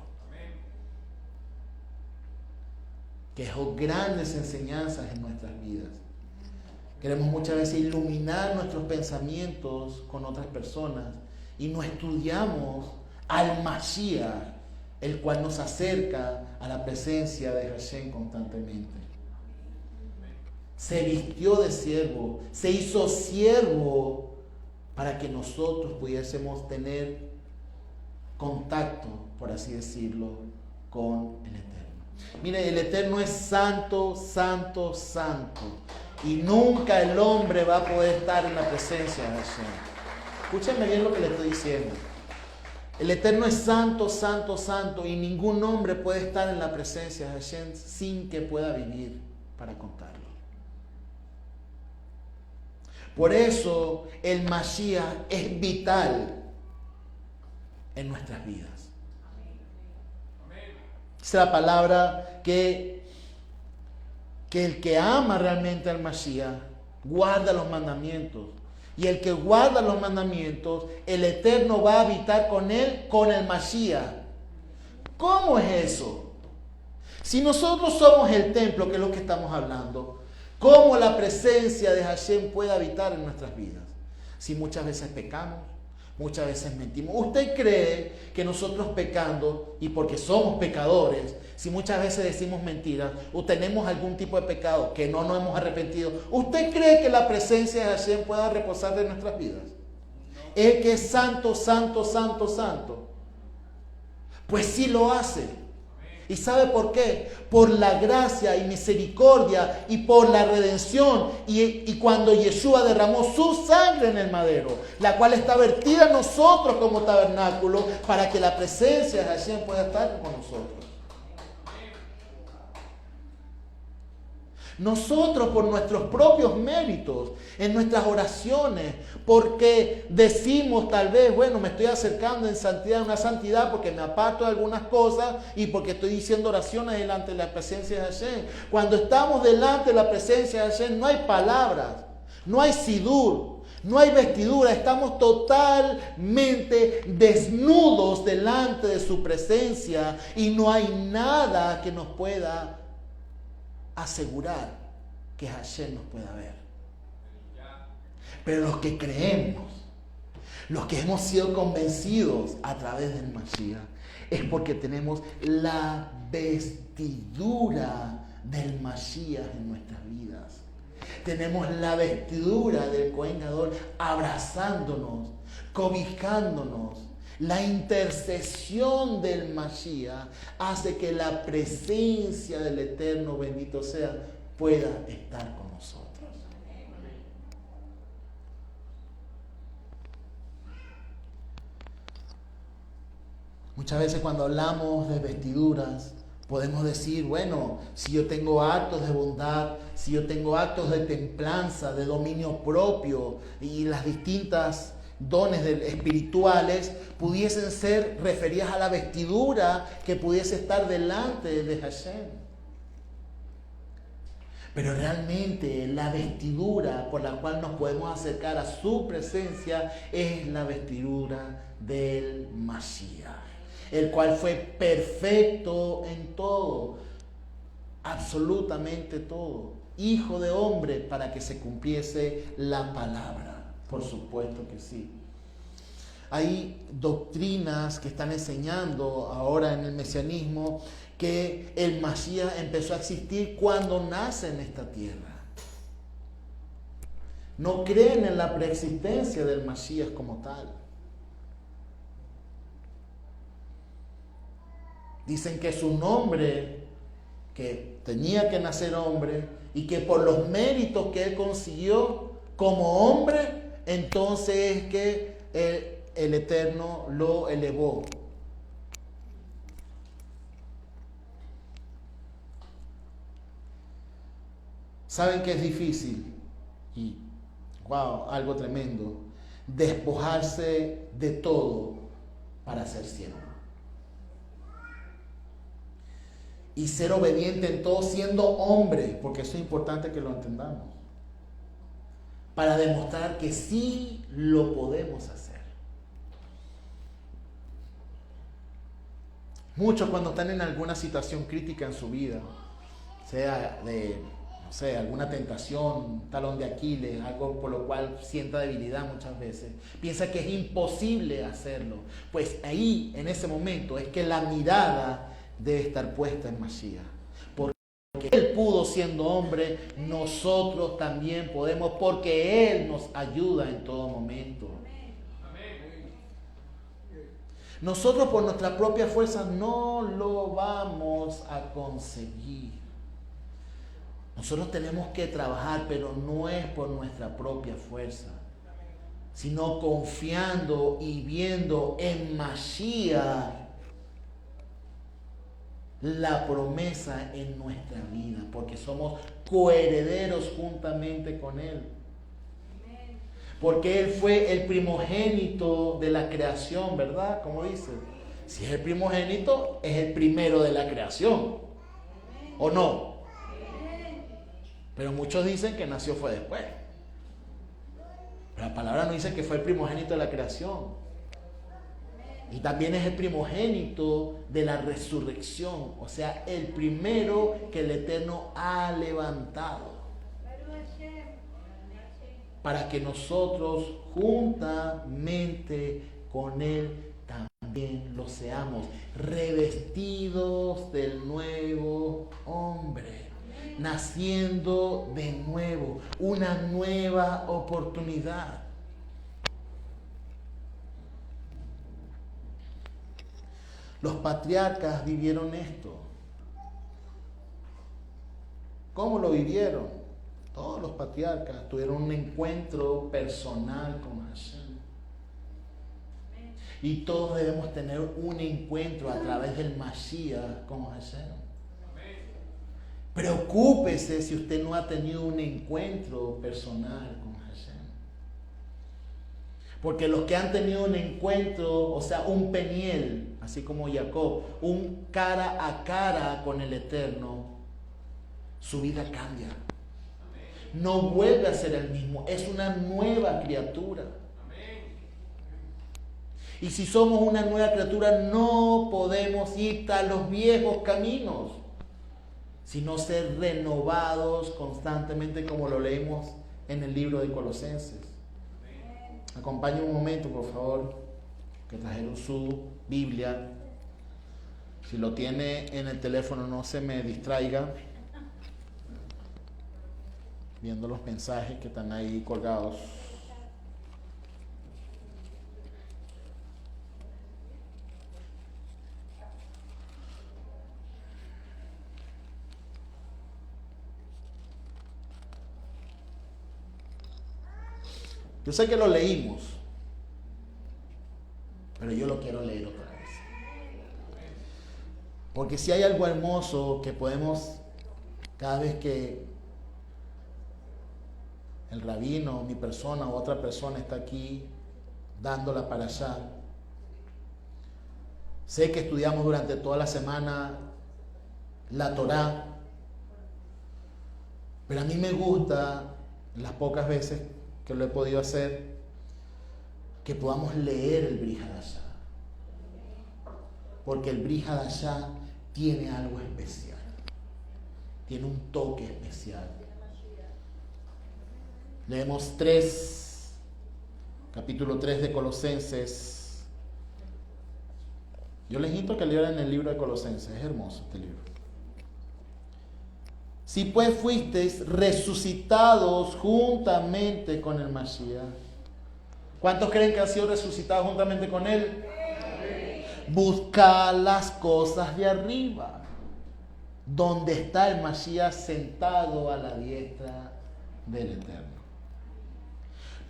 que dejó grandes enseñanzas en nuestras vidas. Queremos muchas veces iluminar nuestros pensamientos con otras personas y no estudiamos al Mashiach, el cual nos acerca a la presencia de Hashem constantemente. Se vistió de siervo, se hizo siervo para que nosotros pudiésemos tener contacto, por así decirlo, con el Eterno. Mire, el Eterno es santo, santo, santo. Y nunca el hombre va a poder estar en la presencia de Hashem. Escúchenme bien lo que le estoy diciendo. El Eterno es santo, santo, santo. Y ningún hombre puede estar en la presencia de Hashem sin que pueda vivir para contarlo. Por eso el Mashiach es vital en nuestras vidas. Es la palabra que el que ama realmente al Mashiach guarda los mandamientos. Y el que guarda los mandamientos, el Eterno va a habitar con él, con el Mashiach. ¿Cómo es eso? Si nosotros somos el templo, que es lo que estamos hablando, ¿cómo la presencia de Hashem puede habitar en nuestras vidas? Si muchas veces pecamos, muchas veces mentimos. ¿Usted cree que nosotros pecando, y porque somos pecadores, si muchas veces decimos mentiras o tenemos algún tipo de pecado que no nos hemos arrepentido, ¿usted cree que la presencia de Hashem pueda reposar de nuestras vidas? El que es santo, santo, santo, santo. Pues sí lo hace. ¿Y sabe por qué? Por la gracia y misericordia y por la redención. Y cuando Yeshua derramó su sangre en el madero, la cual está vertida en nosotros como tabernáculo, para que la presencia de Hashem pueda estar con nosotros. Nosotros por nuestros propios méritos, en nuestras oraciones, porque decimos tal vez, bueno, me estoy acercando en santidad, una santidad porque me aparto de algunas cosas y porque estoy diciendo oraciones delante de la presencia de Hashem. Cuando estamos delante de la presencia de Hashem no hay palabras, no hay sidur, no hay vestidura, estamos totalmente desnudos delante de su presencia y no hay nada que nos pueda asegurar que Hashem nos pueda ver. Pero los que creemos, los que hemos sido convencidos a través del Mashiach, es porque tenemos la vestidura del Mashiach en nuestras vidas. Tenemos la vestidura del Cohen Gadol abrazándonos, cobijándonos. La intercesión del Mashiach hace que la presencia del Eterno, bendito sea, pueda estar con nosotros. Muchas veces cuando hablamos de vestiduras, podemos decir, bueno, si yo tengo actos de bondad, si yo tengo actos de templanza, de dominio propio y las distintas dones espirituales pudiesen ser referidas a la vestidura que pudiese estar delante de Hashem. Pero realmente la vestidura por la cual nos podemos acercar a su presencia es la vestidura del Mashiach, el cual fue perfecto en todo, absolutamente todo, hijo de hombre para que se cumpliese la palabra. Por supuesto que sí. Hay doctrinas que están enseñando ahora en el mesianismo que el Mashiach empezó a existir cuando nace en esta tierra. No creen en la preexistencia del Mashiach como tal. Dicen que es un hombre que tenía que nacer hombre y que por los méritos que él consiguió como hombre, entonces es que el Eterno lo elevó. ¿Saben que es difícil? Y, wow, algo tremendo. Despojarse de todo para ser siervo. Y ser obediente en todo siendo hombre, porque eso es importante que lo entendamos. Para demostrar que sí lo podemos hacer. Muchos cuando están en alguna situación crítica en su vida, sea de, no sé, alguna tentación, talón de Aquiles, algo por lo cual sienta debilidad muchas veces, piensa que es imposible hacerlo. Pues ahí, en ese momento, es que la mirada debe estar puesta en Mashiach. Porque Él pudo siendo hombre, nosotros también podemos, porque Él nos ayuda en todo momento. Nosotros por nuestra propia fuerza no lo vamos a conseguir. Nosotros tenemos que trabajar, pero no es por nuestra propia fuerza, sino confiando y viendo en Mashiach la promesa en nuestra vida, porque somos coherederos juntamente con Él. Porque Él fue el primogénito de la creación, ¿verdad? Como dice. Si es el primogénito, es el primero de la creación. ¿O no? Pero muchos dicen que nació fue después. Pero la palabra no dice que fue el primogénito de la creación. Y también es el primogénito de la resurrección. O sea, el primero que el Eterno ha levantado. Para que nosotros juntamente con Él también lo seamos, revestidos del nuevo hombre, naciendo de nuevo, una nueva oportunidad. Los patriarcas vivieron esto. ¿Cómo lo vivieron? Todos los patriarcas tuvieron un encuentro personal con Hashem. Y todos debemos tener un encuentro a través del Mashiach con Hashem. Preocúpese si usted no ha tenido un encuentro personal con Hashem. Porque los que han tenido un encuentro, o sea, un peniel, así como Jacob, un cara a cara con el Eterno, su vida cambia. No vuelve a ser el mismo, es una nueva criatura. Y si somos una nueva criatura, no podemos ir tras los viejos caminos, sino ser renovados constantemente, como lo leemos en el libro de Colosenses. Acompáñenme un momento, por favor, que trajeron su Biblia. Si lo tiene en el teléfono, no se me distraiga viendo los mensajes que están ahí colgados. Yo sé que lo leímos, pero yo lo quiero leer otra vez. Porque si hay algo hermoso que podemos, cada vez que el rabino, mi persona o otra persona está aquí dándola para allá, sé que estudiamos durante toda la semana la Torá, pero a mí me gusta, las pocas veces que lo he podido hacer, que podamos leer el Brit Hadashah. Porque el Brit Hadashah tiene algo especial. Tiene un toque especial. Leemos capítulo 3 de Colosenses. Yo les invito a que lean el libro de Colosenses. Es hermoso este libro. Si pues fuisteis resucitados juntamente con el Mashiach. ¿Cuántos creen que han sido resucitados juntamente con él? Buscad las cosas de arriba, donde está el Mashiach sentado a la diestra del Eterno.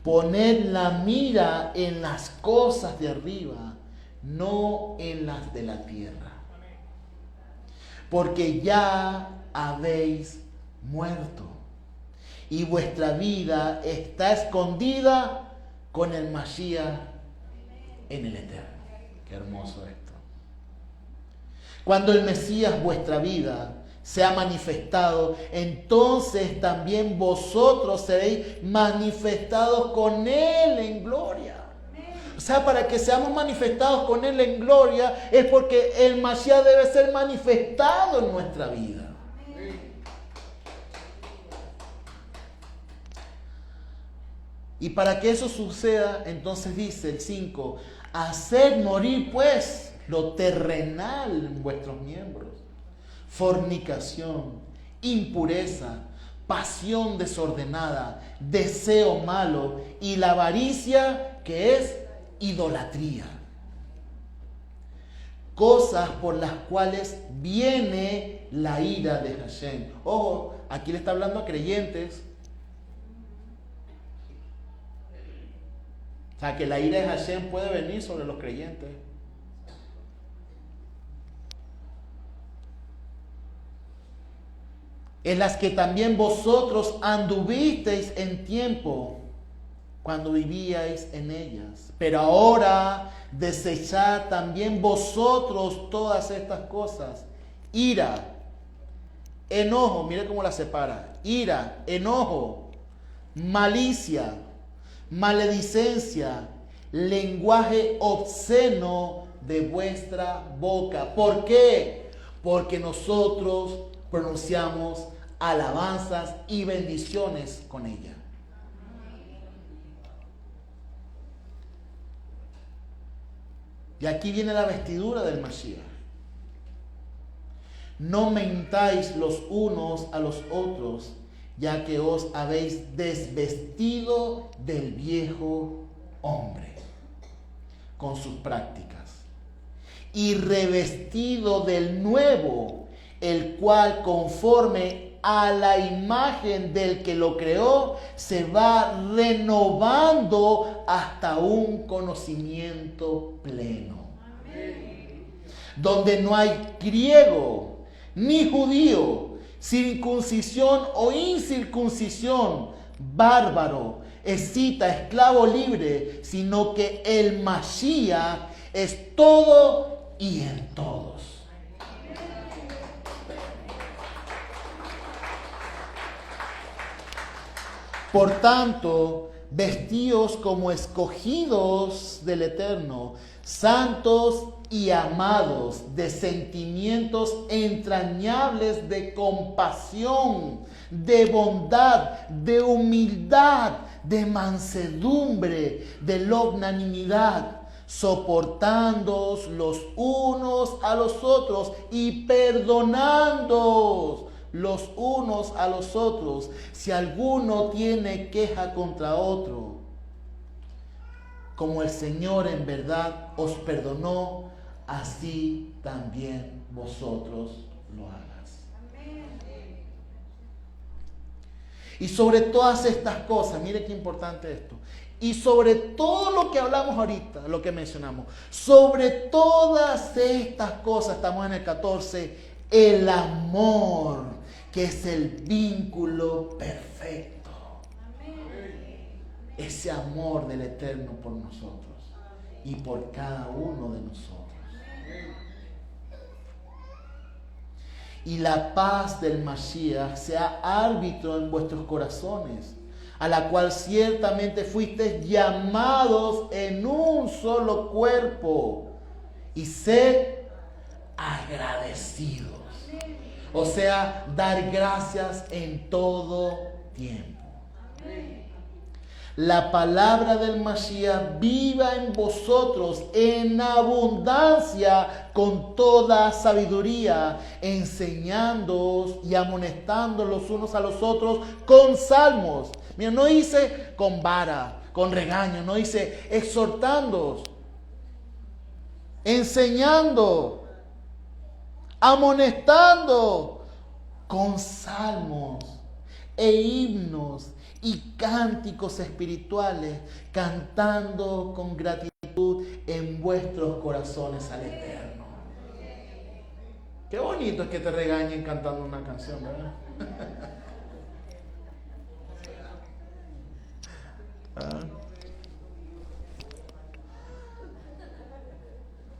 Poned la mira en las cosas de arriba, no en las de la tierra. Porque ya habéis muerto y vuestra vida está escondida con el Mashiach en el Eterno. Qué hermoso esto. Cuando el Mesías, vuestra vida, se ha manifestado, entonces también vosotros seréis manifestados con Él en gloria. O sea, para que seamos manifestados con Él en gloria es porque el Mashiach debe ser manifestado en nuestra vida. Y para que eso suceda, entonces dice el 5, haced morir pues lo terrenal en vuestros miembros. Fornicación, impureza, pasión desordenada, deseo malo y la avaricia, que es idolatría. Cosas por las cuales viene la ira de Hashem. Ojo, aquí le está hablando a creyentes. O sea, que la ira de Hashem puede venir sobre los creyentes. En las que también vosotros anduvisteis en tiempo cuando vivíais en ellas. Pero ahora desechad también vosotros todas estas cosas. Ira, enojo, mire cómo la separa. Ira, enojo, malicia, maledicencia, lenguaje obsceno de vuestra boca. ¿Por qué? Porque nosotros pronunciamos alabanzas y bendiciones con ella. Y aquí viene la vestidura del Mashiach. No mentáis los unos a los otros, ya que os habéis desvestido del viejo hombre con sus prácticas y revestido del nuevo, el cual conforme a la imagen del que lo creó, se va renovando hasta un conocimiento pleno. Donde no hay griego ni judío, circuncisión o incircuncisión, bárbaro, escita, esclavo libre, sino que el Mashiach es todo y en todos. Por tanto, vestíos como escogidos del Eterno, santos y amados, de sentimientos entrañables, de compasión, de bondad, de humildad, de mansedumbre, de longanimidad, soportándoos los unos a los otros y perdonándoos los unos a los otros, si alguno tiene queja contra otro, como el Señor en verdad os perdonó, así también vosotros lo hagas. Y sobre todas estas cosas, mire qué importante esto, y sobre todo lo que hablamos ahorita, lo que mencionamos, sobre todas estas cosas, estamos en el 14, el amor, que es el vínculo perfecto. Ese amor del Eterno por nosotros y por cada uno de nosotros. Y la paz del Mashiach sea árbitro en vuestros corazones, a la cual ciertamente fuisteis llamados en un solo cuerpo, y sed agradecidos. O sea, dar gracias en todo tiempo. La palabra del Mashiach viva en vosotros en abundancia con toda sabiduría, enseñándoos y amonestando los unos a los otros con salmos. Mira, no dice con vara, con regaño, no dice exhortándoos, enseñando, amonestando con salmos e himnos y cánticos espirituales, cantando con gratitud en vuestros corazones al Eterno. Qué bonito es que te regañen cantando una canción, ¿verdad?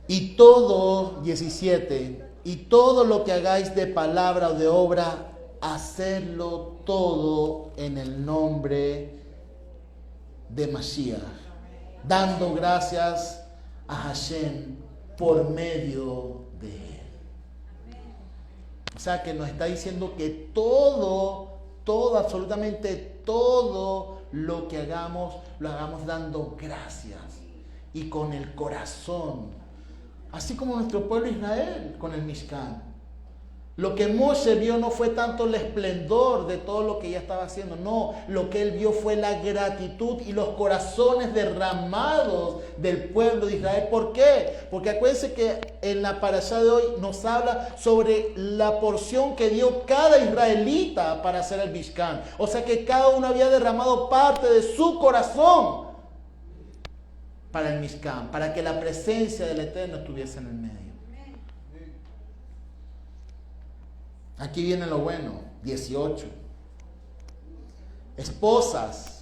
Y todo, 17, y todo lo que hagáis de palabra o de obra, hacedlo todo en el nombre de Mashiach, dando gracias a Hashem por medio de él. O sea que nos está diciendo que todo, absolutamente todo lo que hagamos, lo hagamos dando gracias y con el corazón. Así como nuestro pueblo Israel con el Mishkan. Lo que Moshe vio no fue tanto el esplendor de todo lo que ella estaba haciendo. No, lo que él vio fue la gratitud y los corazones derramados del pueblo de Israel. ¿Por qué? Porque acuérdense que en la parashá de hoy nos habla sobre la porción que dio cada israelita para hacer el Mishkan. O sea que cada uno había derramado parte de su corazón para el Mishkan, para que la presencia del Eterno estuviese en el medio. Aquí viene lo bueno, 18. Esposas,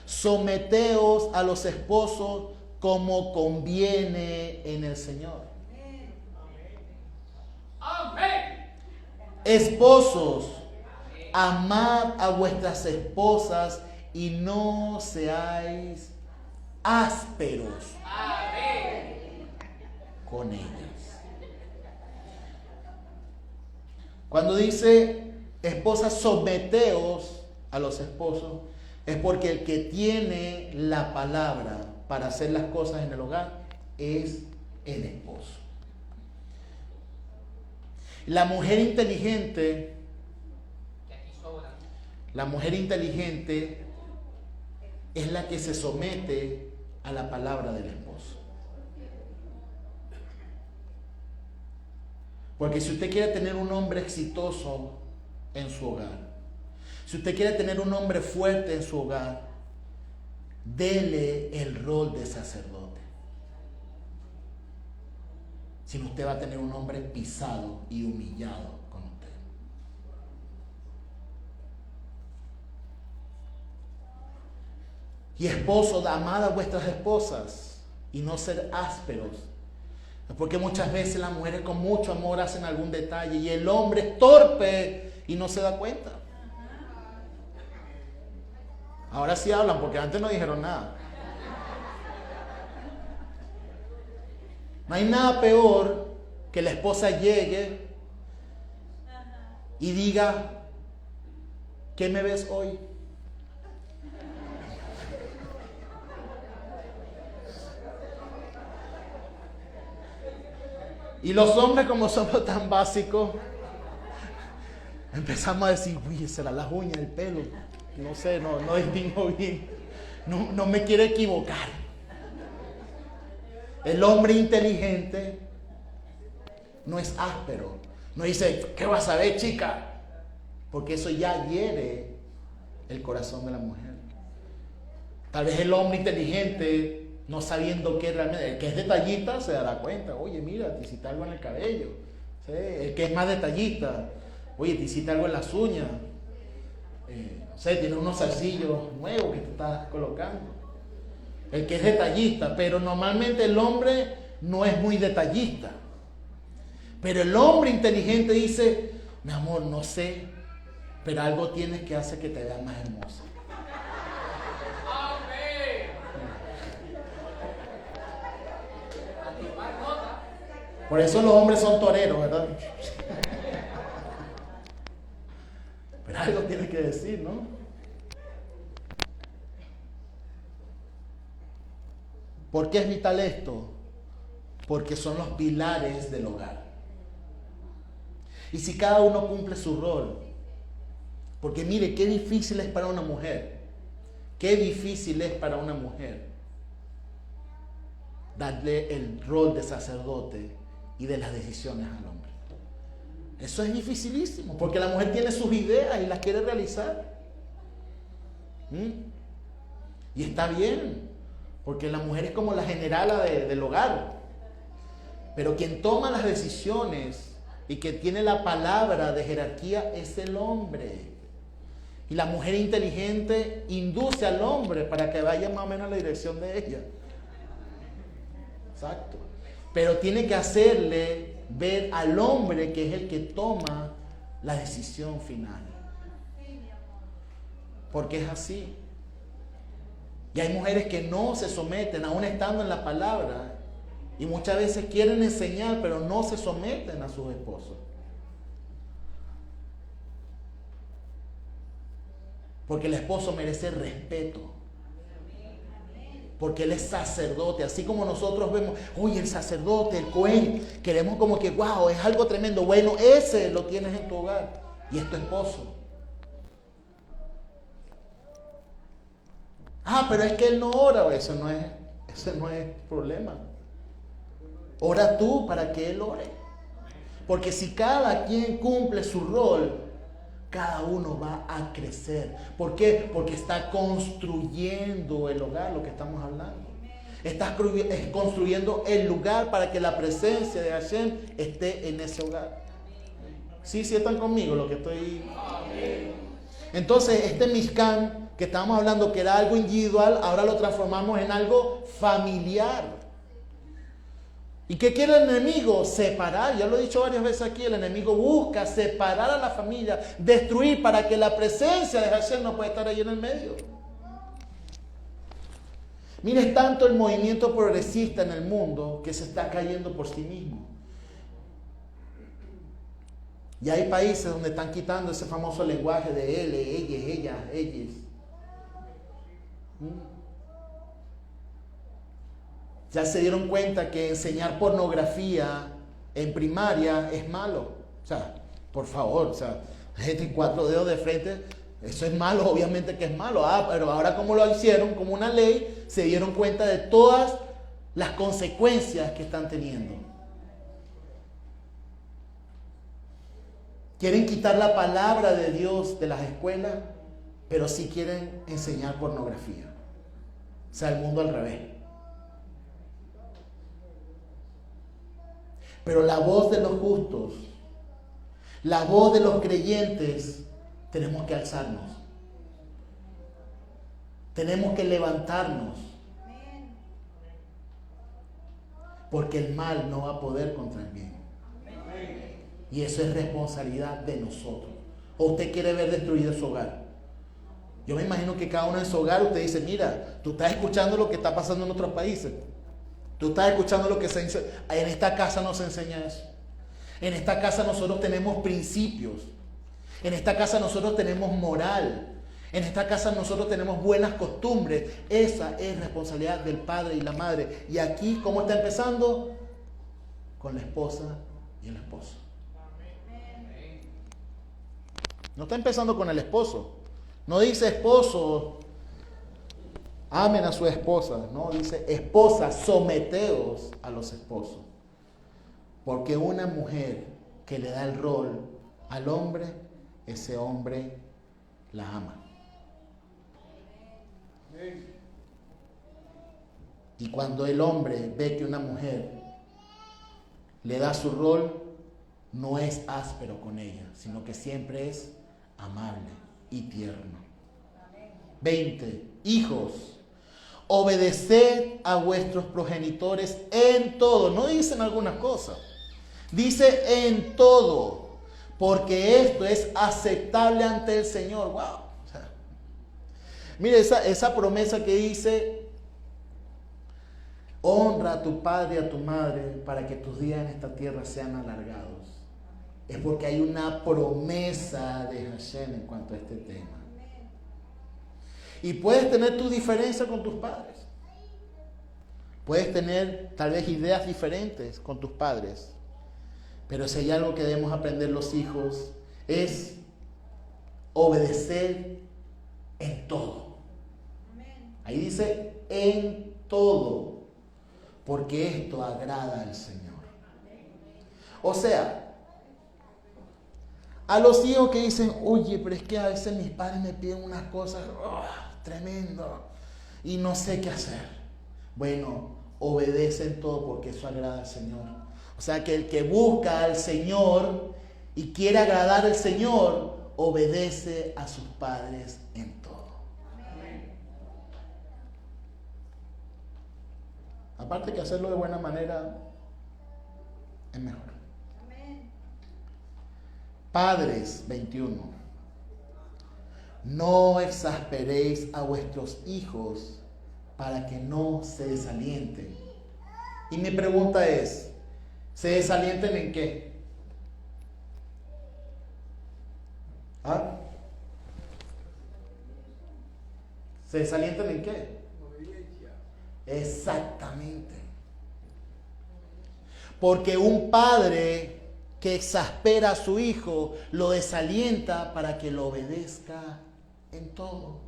someteos a los esposos como conviene en el Señor. Amén. Esposos, amad a vuestras esposas y no seáis ásperos con ellas. Cuando dice esposas, someteos a los esposos, es porque el que tiene la palabra para hacer las cosas en el hogar es el esposo. La mujer inteligente es la que se somete a la palabra del esposo. Porque si usted quiere tener un hombre exitoso en su hogar. Si usted quiere tener un hombre fuerte en su hogar, dele el rol de sacerdote. Si no, usted va a tener un hombre pisado y humillado con usted. Y esposos, amad a vuestras esposas y no ser ásperos. Porque muchas veces las mujeres con mucho amor hacen algún detalle y el hombre es torpe y no se da cuenta. Ahora sí hablan porque antes no dijeron nada. No hay nada peor que la esposa llegue y diga, ¿qué me ves hoy? Y los hombres, como somos tan básicos, empezamos a decir, uy, será las uñas, el pelo. No sé, no distingo bien. No me quiero equivocar. El hombre inteligente no es áspero. No dice, ¿qué vas a ver, chica? Porque eso ya hiere el corazón de la mujer. Tal vez el hombre inteligente, no sabiendo qué realmente, el que es detallista se dará cuenta. Oye, mira, te hiciste algo en el cabello. ¿Sí? El que es más detallista, oye, te hiciste algo en las uñas. No sé, tiene unos zarcillos nuevos que te estás colocando. El que es detallista, pero normalmente el hombre no es muy detallista. Pero el hombre inteligente dice, mi amor, no sé, pero algo tienes que hacer que te veas más hermosa. Por eso los hombres son toreros, ¿verdad? Pero algo tiene que decir, ¿no? ¿Por qué es vital esto? Porque son los pilares del hogar. Y si cada uno cumple su rol, porque mire, qué difícil es para una mujer, qué difícil es para una mujer darle el rol de sacerdote y de las decisiones al hombre. Eso es dificilísimo, porque la mujer tiene sus ideas y las quiere realizar. Y está bien, porque la mujer es como la generala del hogar. Pero quien toma las decisiones y que tiene la palabra de jerarquía es el hombre. Y la mujer inteligente induce al hombre para que vaya más o menos en la dirección de ella. Exacto. Pero tiene que hacerle ver al hombre que es el que toma la decisión final. Porque es así. Y hay mujeres que no se someten, aún estando en la palabra, y muchas veces quieren enseñar, pero no se someten a sus esposos. Porque el esposo merece respeto. Porque él es sacerdote. Así como nosotros vemos, oye, el sacerdote, el Cohen, queremos como que, wow, es algo tremendo. Bueno, ese lo tienes en tu hogar y es tu esposo. Ah, pero es que él no ora. Ese no es problema. Ora tú para que él ore. Porque si cada quien cumple su rol, cada uno va a crecer. ¿Por qué? Porque está construyendo el hogar, lo que estamos hablando. Estás construyendo el lugar para que la presencia de Hashem esté en ese hogar. ¿Sí están conmigo lo que estoy? Entonces, este Mishkan que estábamos hablando que era algo individual, ahora lo transformamos en algo familiar. ¿Y qué quiere el enemigo? Separar. Ya lo he dicho varias veces aquí. El enemigo busca separar a la familia, destruir para que la presencia de Hashem no pueda estar ahí en el medio. Mire, es tanto el movimiento progresista en el mundo que se está cayendo por sí mismo. Y hay países donde están quitando ese famoso lenguaje de él, ellas, ellas. Ya se dieron cuenta que enseñar pornografía en primaria es malo. O sea, por favor, o sea, gente 4 dedos de frente, eso es malo, obviamente que es malo. Pero ahora como lo hicieron como una ley, se dieron cuenta de todas las consecuencias que están teniendo. Quieren quitar la palabra de Dios de las escuelas, pero sí quieren enseñar pornografía. O sea, el mundo al revés. Pero la voz de los justos, la voz de los creyentes, tenemos que alzarnos. Tenemos que levantarnos. Porque el mal no va a poder contra el bien. Y eso es responsabilidad de nosotros. ¿O usted quiere ver destruido su hogar? Yo me imagino que cada uno en su hogar usted dice, mira, tú estás escuchando lo que está pasando en otros países. Tú estás escuchando lo que se enseña. En esta casa no se enseña eso. En esta casa nosotros tenemos principios. En esta casa nosotros tenemos moral. En esta casa nosotros tenemos buenas costumbres. Esa es responsabilidad del padre y la madre. Y aquí, ¿cómo está empezando? Con la esposa y el esposo. No está empezando con el esposo. No dice esposo, amen a su esposa. No, dice esposa, someteos a los esposos. Porque una mujer que le da el rol al hombre, ese hombre la ama. Y cuando el hombre ve que una mujer le da su rol, no es áspero con ella, sino que siempre es amable y tierno. 20. Hijos, obedeced a vuestros progenitores en todo. No dicen algunas cosas. Dice en todo, porque esto es aceptable ante el Señor. Wow. O sea, mire esa promesa que dice, honra a tu padre y a tu madre para que tus días en esta tierra sean alargados. Es porque hay una promesa de Hashem en cuanto a este tema. Y puedes tener tu diferencia con tus padres. Puedes tener tal vez ideas diferentes con tus padres. Pero si hay algo que debemos aprender los hijos, es obedecer en todo. Ahí dice en todo, porque esto agrada al Señor. O sea, a los hijos que dicen, oye, pero es que a veces mis padres me piden unas cosas, tremendo, y no sé qué hacer. Bueno, obedece en todo porque eso agrada al Señor. O sea que el que busca al Señor y quiere agradar al Señor, obedece a sus padres en todo. Amén. Aparte que hacerlo de buena manera es mejor. Amén. Padres, 21. No exasperéis a vuestros hijos para que no se desalienten. Y mi pregunta es, ¿se desalienten en qué? ¿Ah? ¿Se desalientan en qué? Obediencia. Exactamente. Porque un padre que exaspera a su hijo lo desalienta para que lo obedezca en todo.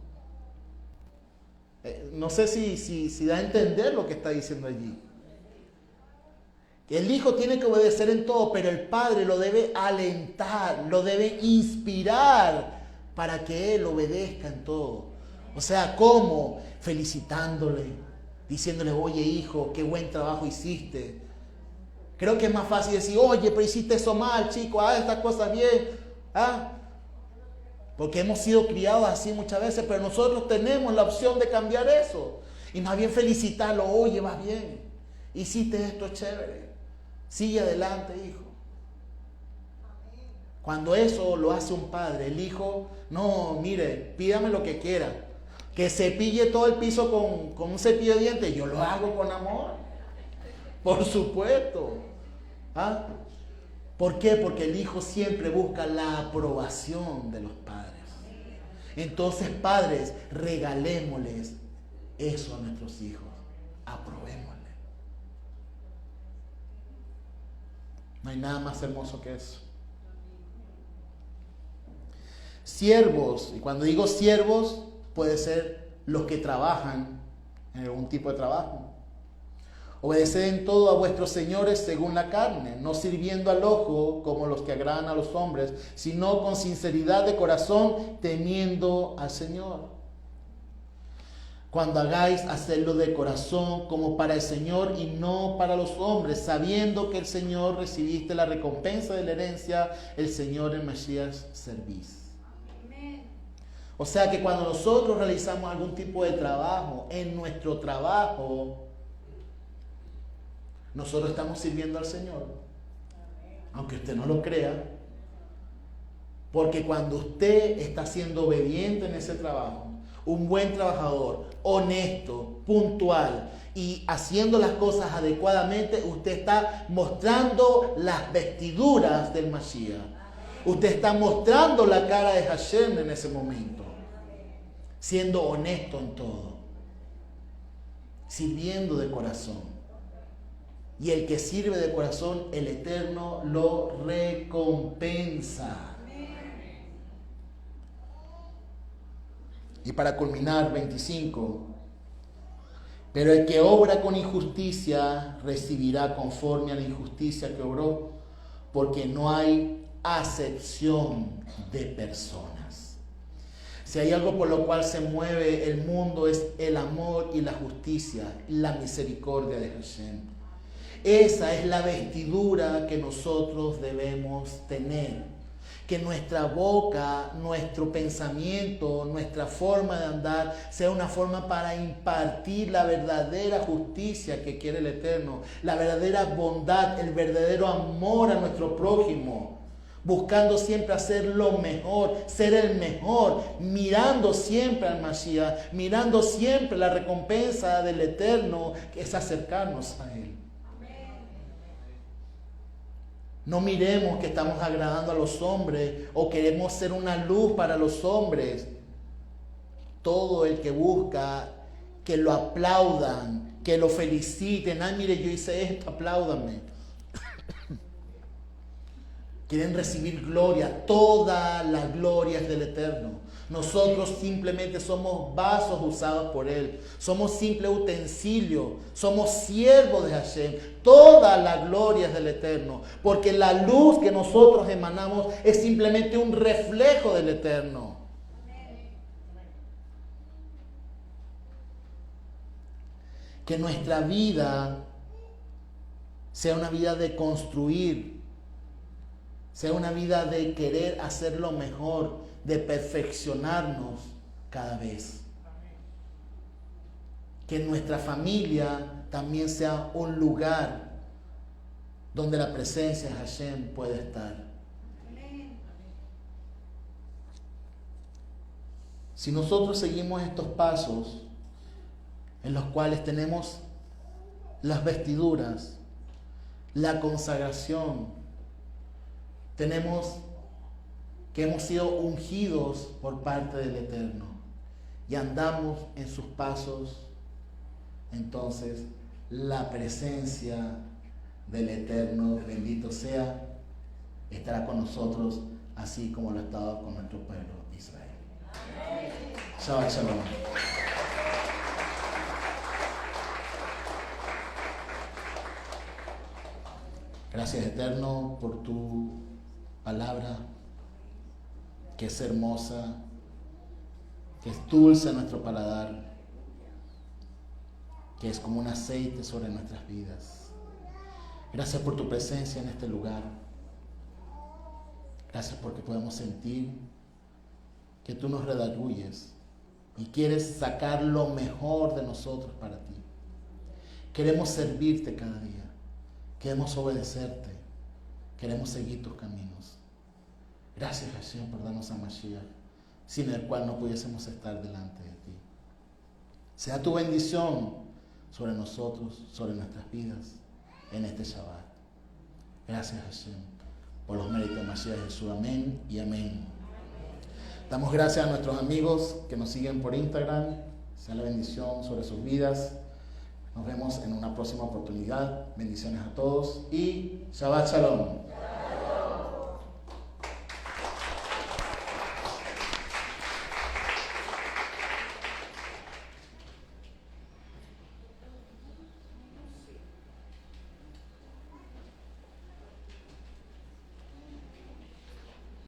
No sé si da a entender lo que está diciendo allí. El hijo tiene que obedecer en todo, pero el padre lo debe alentar, lo debe inspirar para que él obedezca en todo. O sea, ¿cómo? Felicitándole, diciéndole, oye hijo, qué buen trabajo hiciste. Creo que es más fácil decir, oye, pero hiciste eso mal, chico, estas cosas bien. Porque hemos sido criados así muchas veces, pero nosotros tenemos la opción de cambiar eso. Y más bien felicitarlo, oye, vas bien, hiciste esto chévere. Sigue adelante, hijo. Cuando eso lo hace un padre, el hijo, no, mire, pídame lo que quiera. Que cepille todo el piso con un cepillo de dientes, yo lo hago con amor. Por supuesto. ¿Por qué? Porque el hijo siempre busca la aprobación de los padres. Entonces, padres, regalémosles eso a nuestros hijos. Aprobémosle. No hay nada más hermoso que eso. Siervos, y cuando digo siervos, puede ser los que trabajan en algún tipo de trabajo. Obedeced en todo a vuestros señores según la carne, no sirviendo al ojo como los que agradan a los hombres, sino con sinceridad de corazón, temiendo al Señor. Cuando hagáis, hacedlo de corazón como para el Señor y no para los hombres, sabiendo que el Señor recibiste la recompensa de la herencia, el Señor en Mesías servís. Amén. O sea que cuando nosotros realizamos algún tipo de trabajo, en nuestro trabajo, nosotros estamos sirviendo al Señor, aunque usted no lo crea, porque cuando usted está siendo obediente en ese trabajo, un buen trabajador, honesto, puntual y haciendo las cosas adecuadamente, usted está mostrando las vestiduras del Mashiach. Usted está mostrando la cara de Hashem en ese momento, siendo honesto en todo, sirviendo de corazón. Y el que sirve de corazón, el Eterno lo recompensa. Y para culminar, 25. Pero el que obra con injusticia recibirá conforme a la injusticia que obró, porque no hay acepción de personas. Si hay algo por lo cual se mueve el mundo es el amor y la justicia, la misericordia de Hashem. Esa es la vestidura que nosotros debemos tener. Que nuestra boca, nuestro pensamiento, nuestra forma de andar sea una forma para impartir la verdadera justicia que quiere el Eterno, la verdadera bondad, el verdadero amor a nuestro prójimo, buscando siempre hacer lo mejor, ser el mejor, mirando siempre al Mashiach, mirando siempre la recompensa del Eterno, que es acercarnos a Él. No miremos que estamos agradando a los hombres o queremos ser una luz para los hombres. Todo el que busca que lo aplaudan, que lo feliciten. Ay, mire, yo hice esto, apláudame. Quieren recibir gloria. Toda la gloria es del Eterno. Nosotros simplemente somos vasos usados por Él. Somos simple utensilio. Somos siervos de Hashem. Toda la gloria es del Eterno. Porque la luz que nosotros emanamos es simplemente un reflejo del Eterno. Que nuestra vida sea una vida de construir. Sea una vida de querer hacer lo mejor, de perfeccionarnos cada vez. Que nuestra familia también sea un lugar donde la presencia de Hashem puede estar. Si nosotros seguimos estos pasos en los cuales tenemos las vestiduras, la consagración, tenemos que hemos sido ungidos por parte del Eterno y andamos en sus pasos, entonces la presencia del Eterno, bendito sea, estará con nosotros así como lo ha estado con nuestro pueblo Israel. Shabbat Shalom. Gracias, Eterno, por tu palabra, que es hermosa, que es dulce a nuestro paladar, que es como un aceite sobre nuestras vidas. Gracias por tu presencia en este lugar. Gracias porque podemos sentir que tú nos redarguyes y quieres sacar lo mejor de nosotros para ti. Queremos servirte cada día. Queremos obedecerte. Queremos seguir tus caminos. Gracias, Hashem, por darnos a Mashiach, sin el cual no pudiésemos estar delante de ti. Sea tu bendición sobre nosotros, sobre nuestras vidas, en este Shabbat. Gracias, Hashem, por los méritos de Mashiach Jesús. Amén y amén. Damos gracias a nuestros amigos que nos siguen por Instagram. Sea la bendición sobre sus vidas. Nos vemos en una próxima oportunidad. Bendiciones a todos y Shabbat Shalom.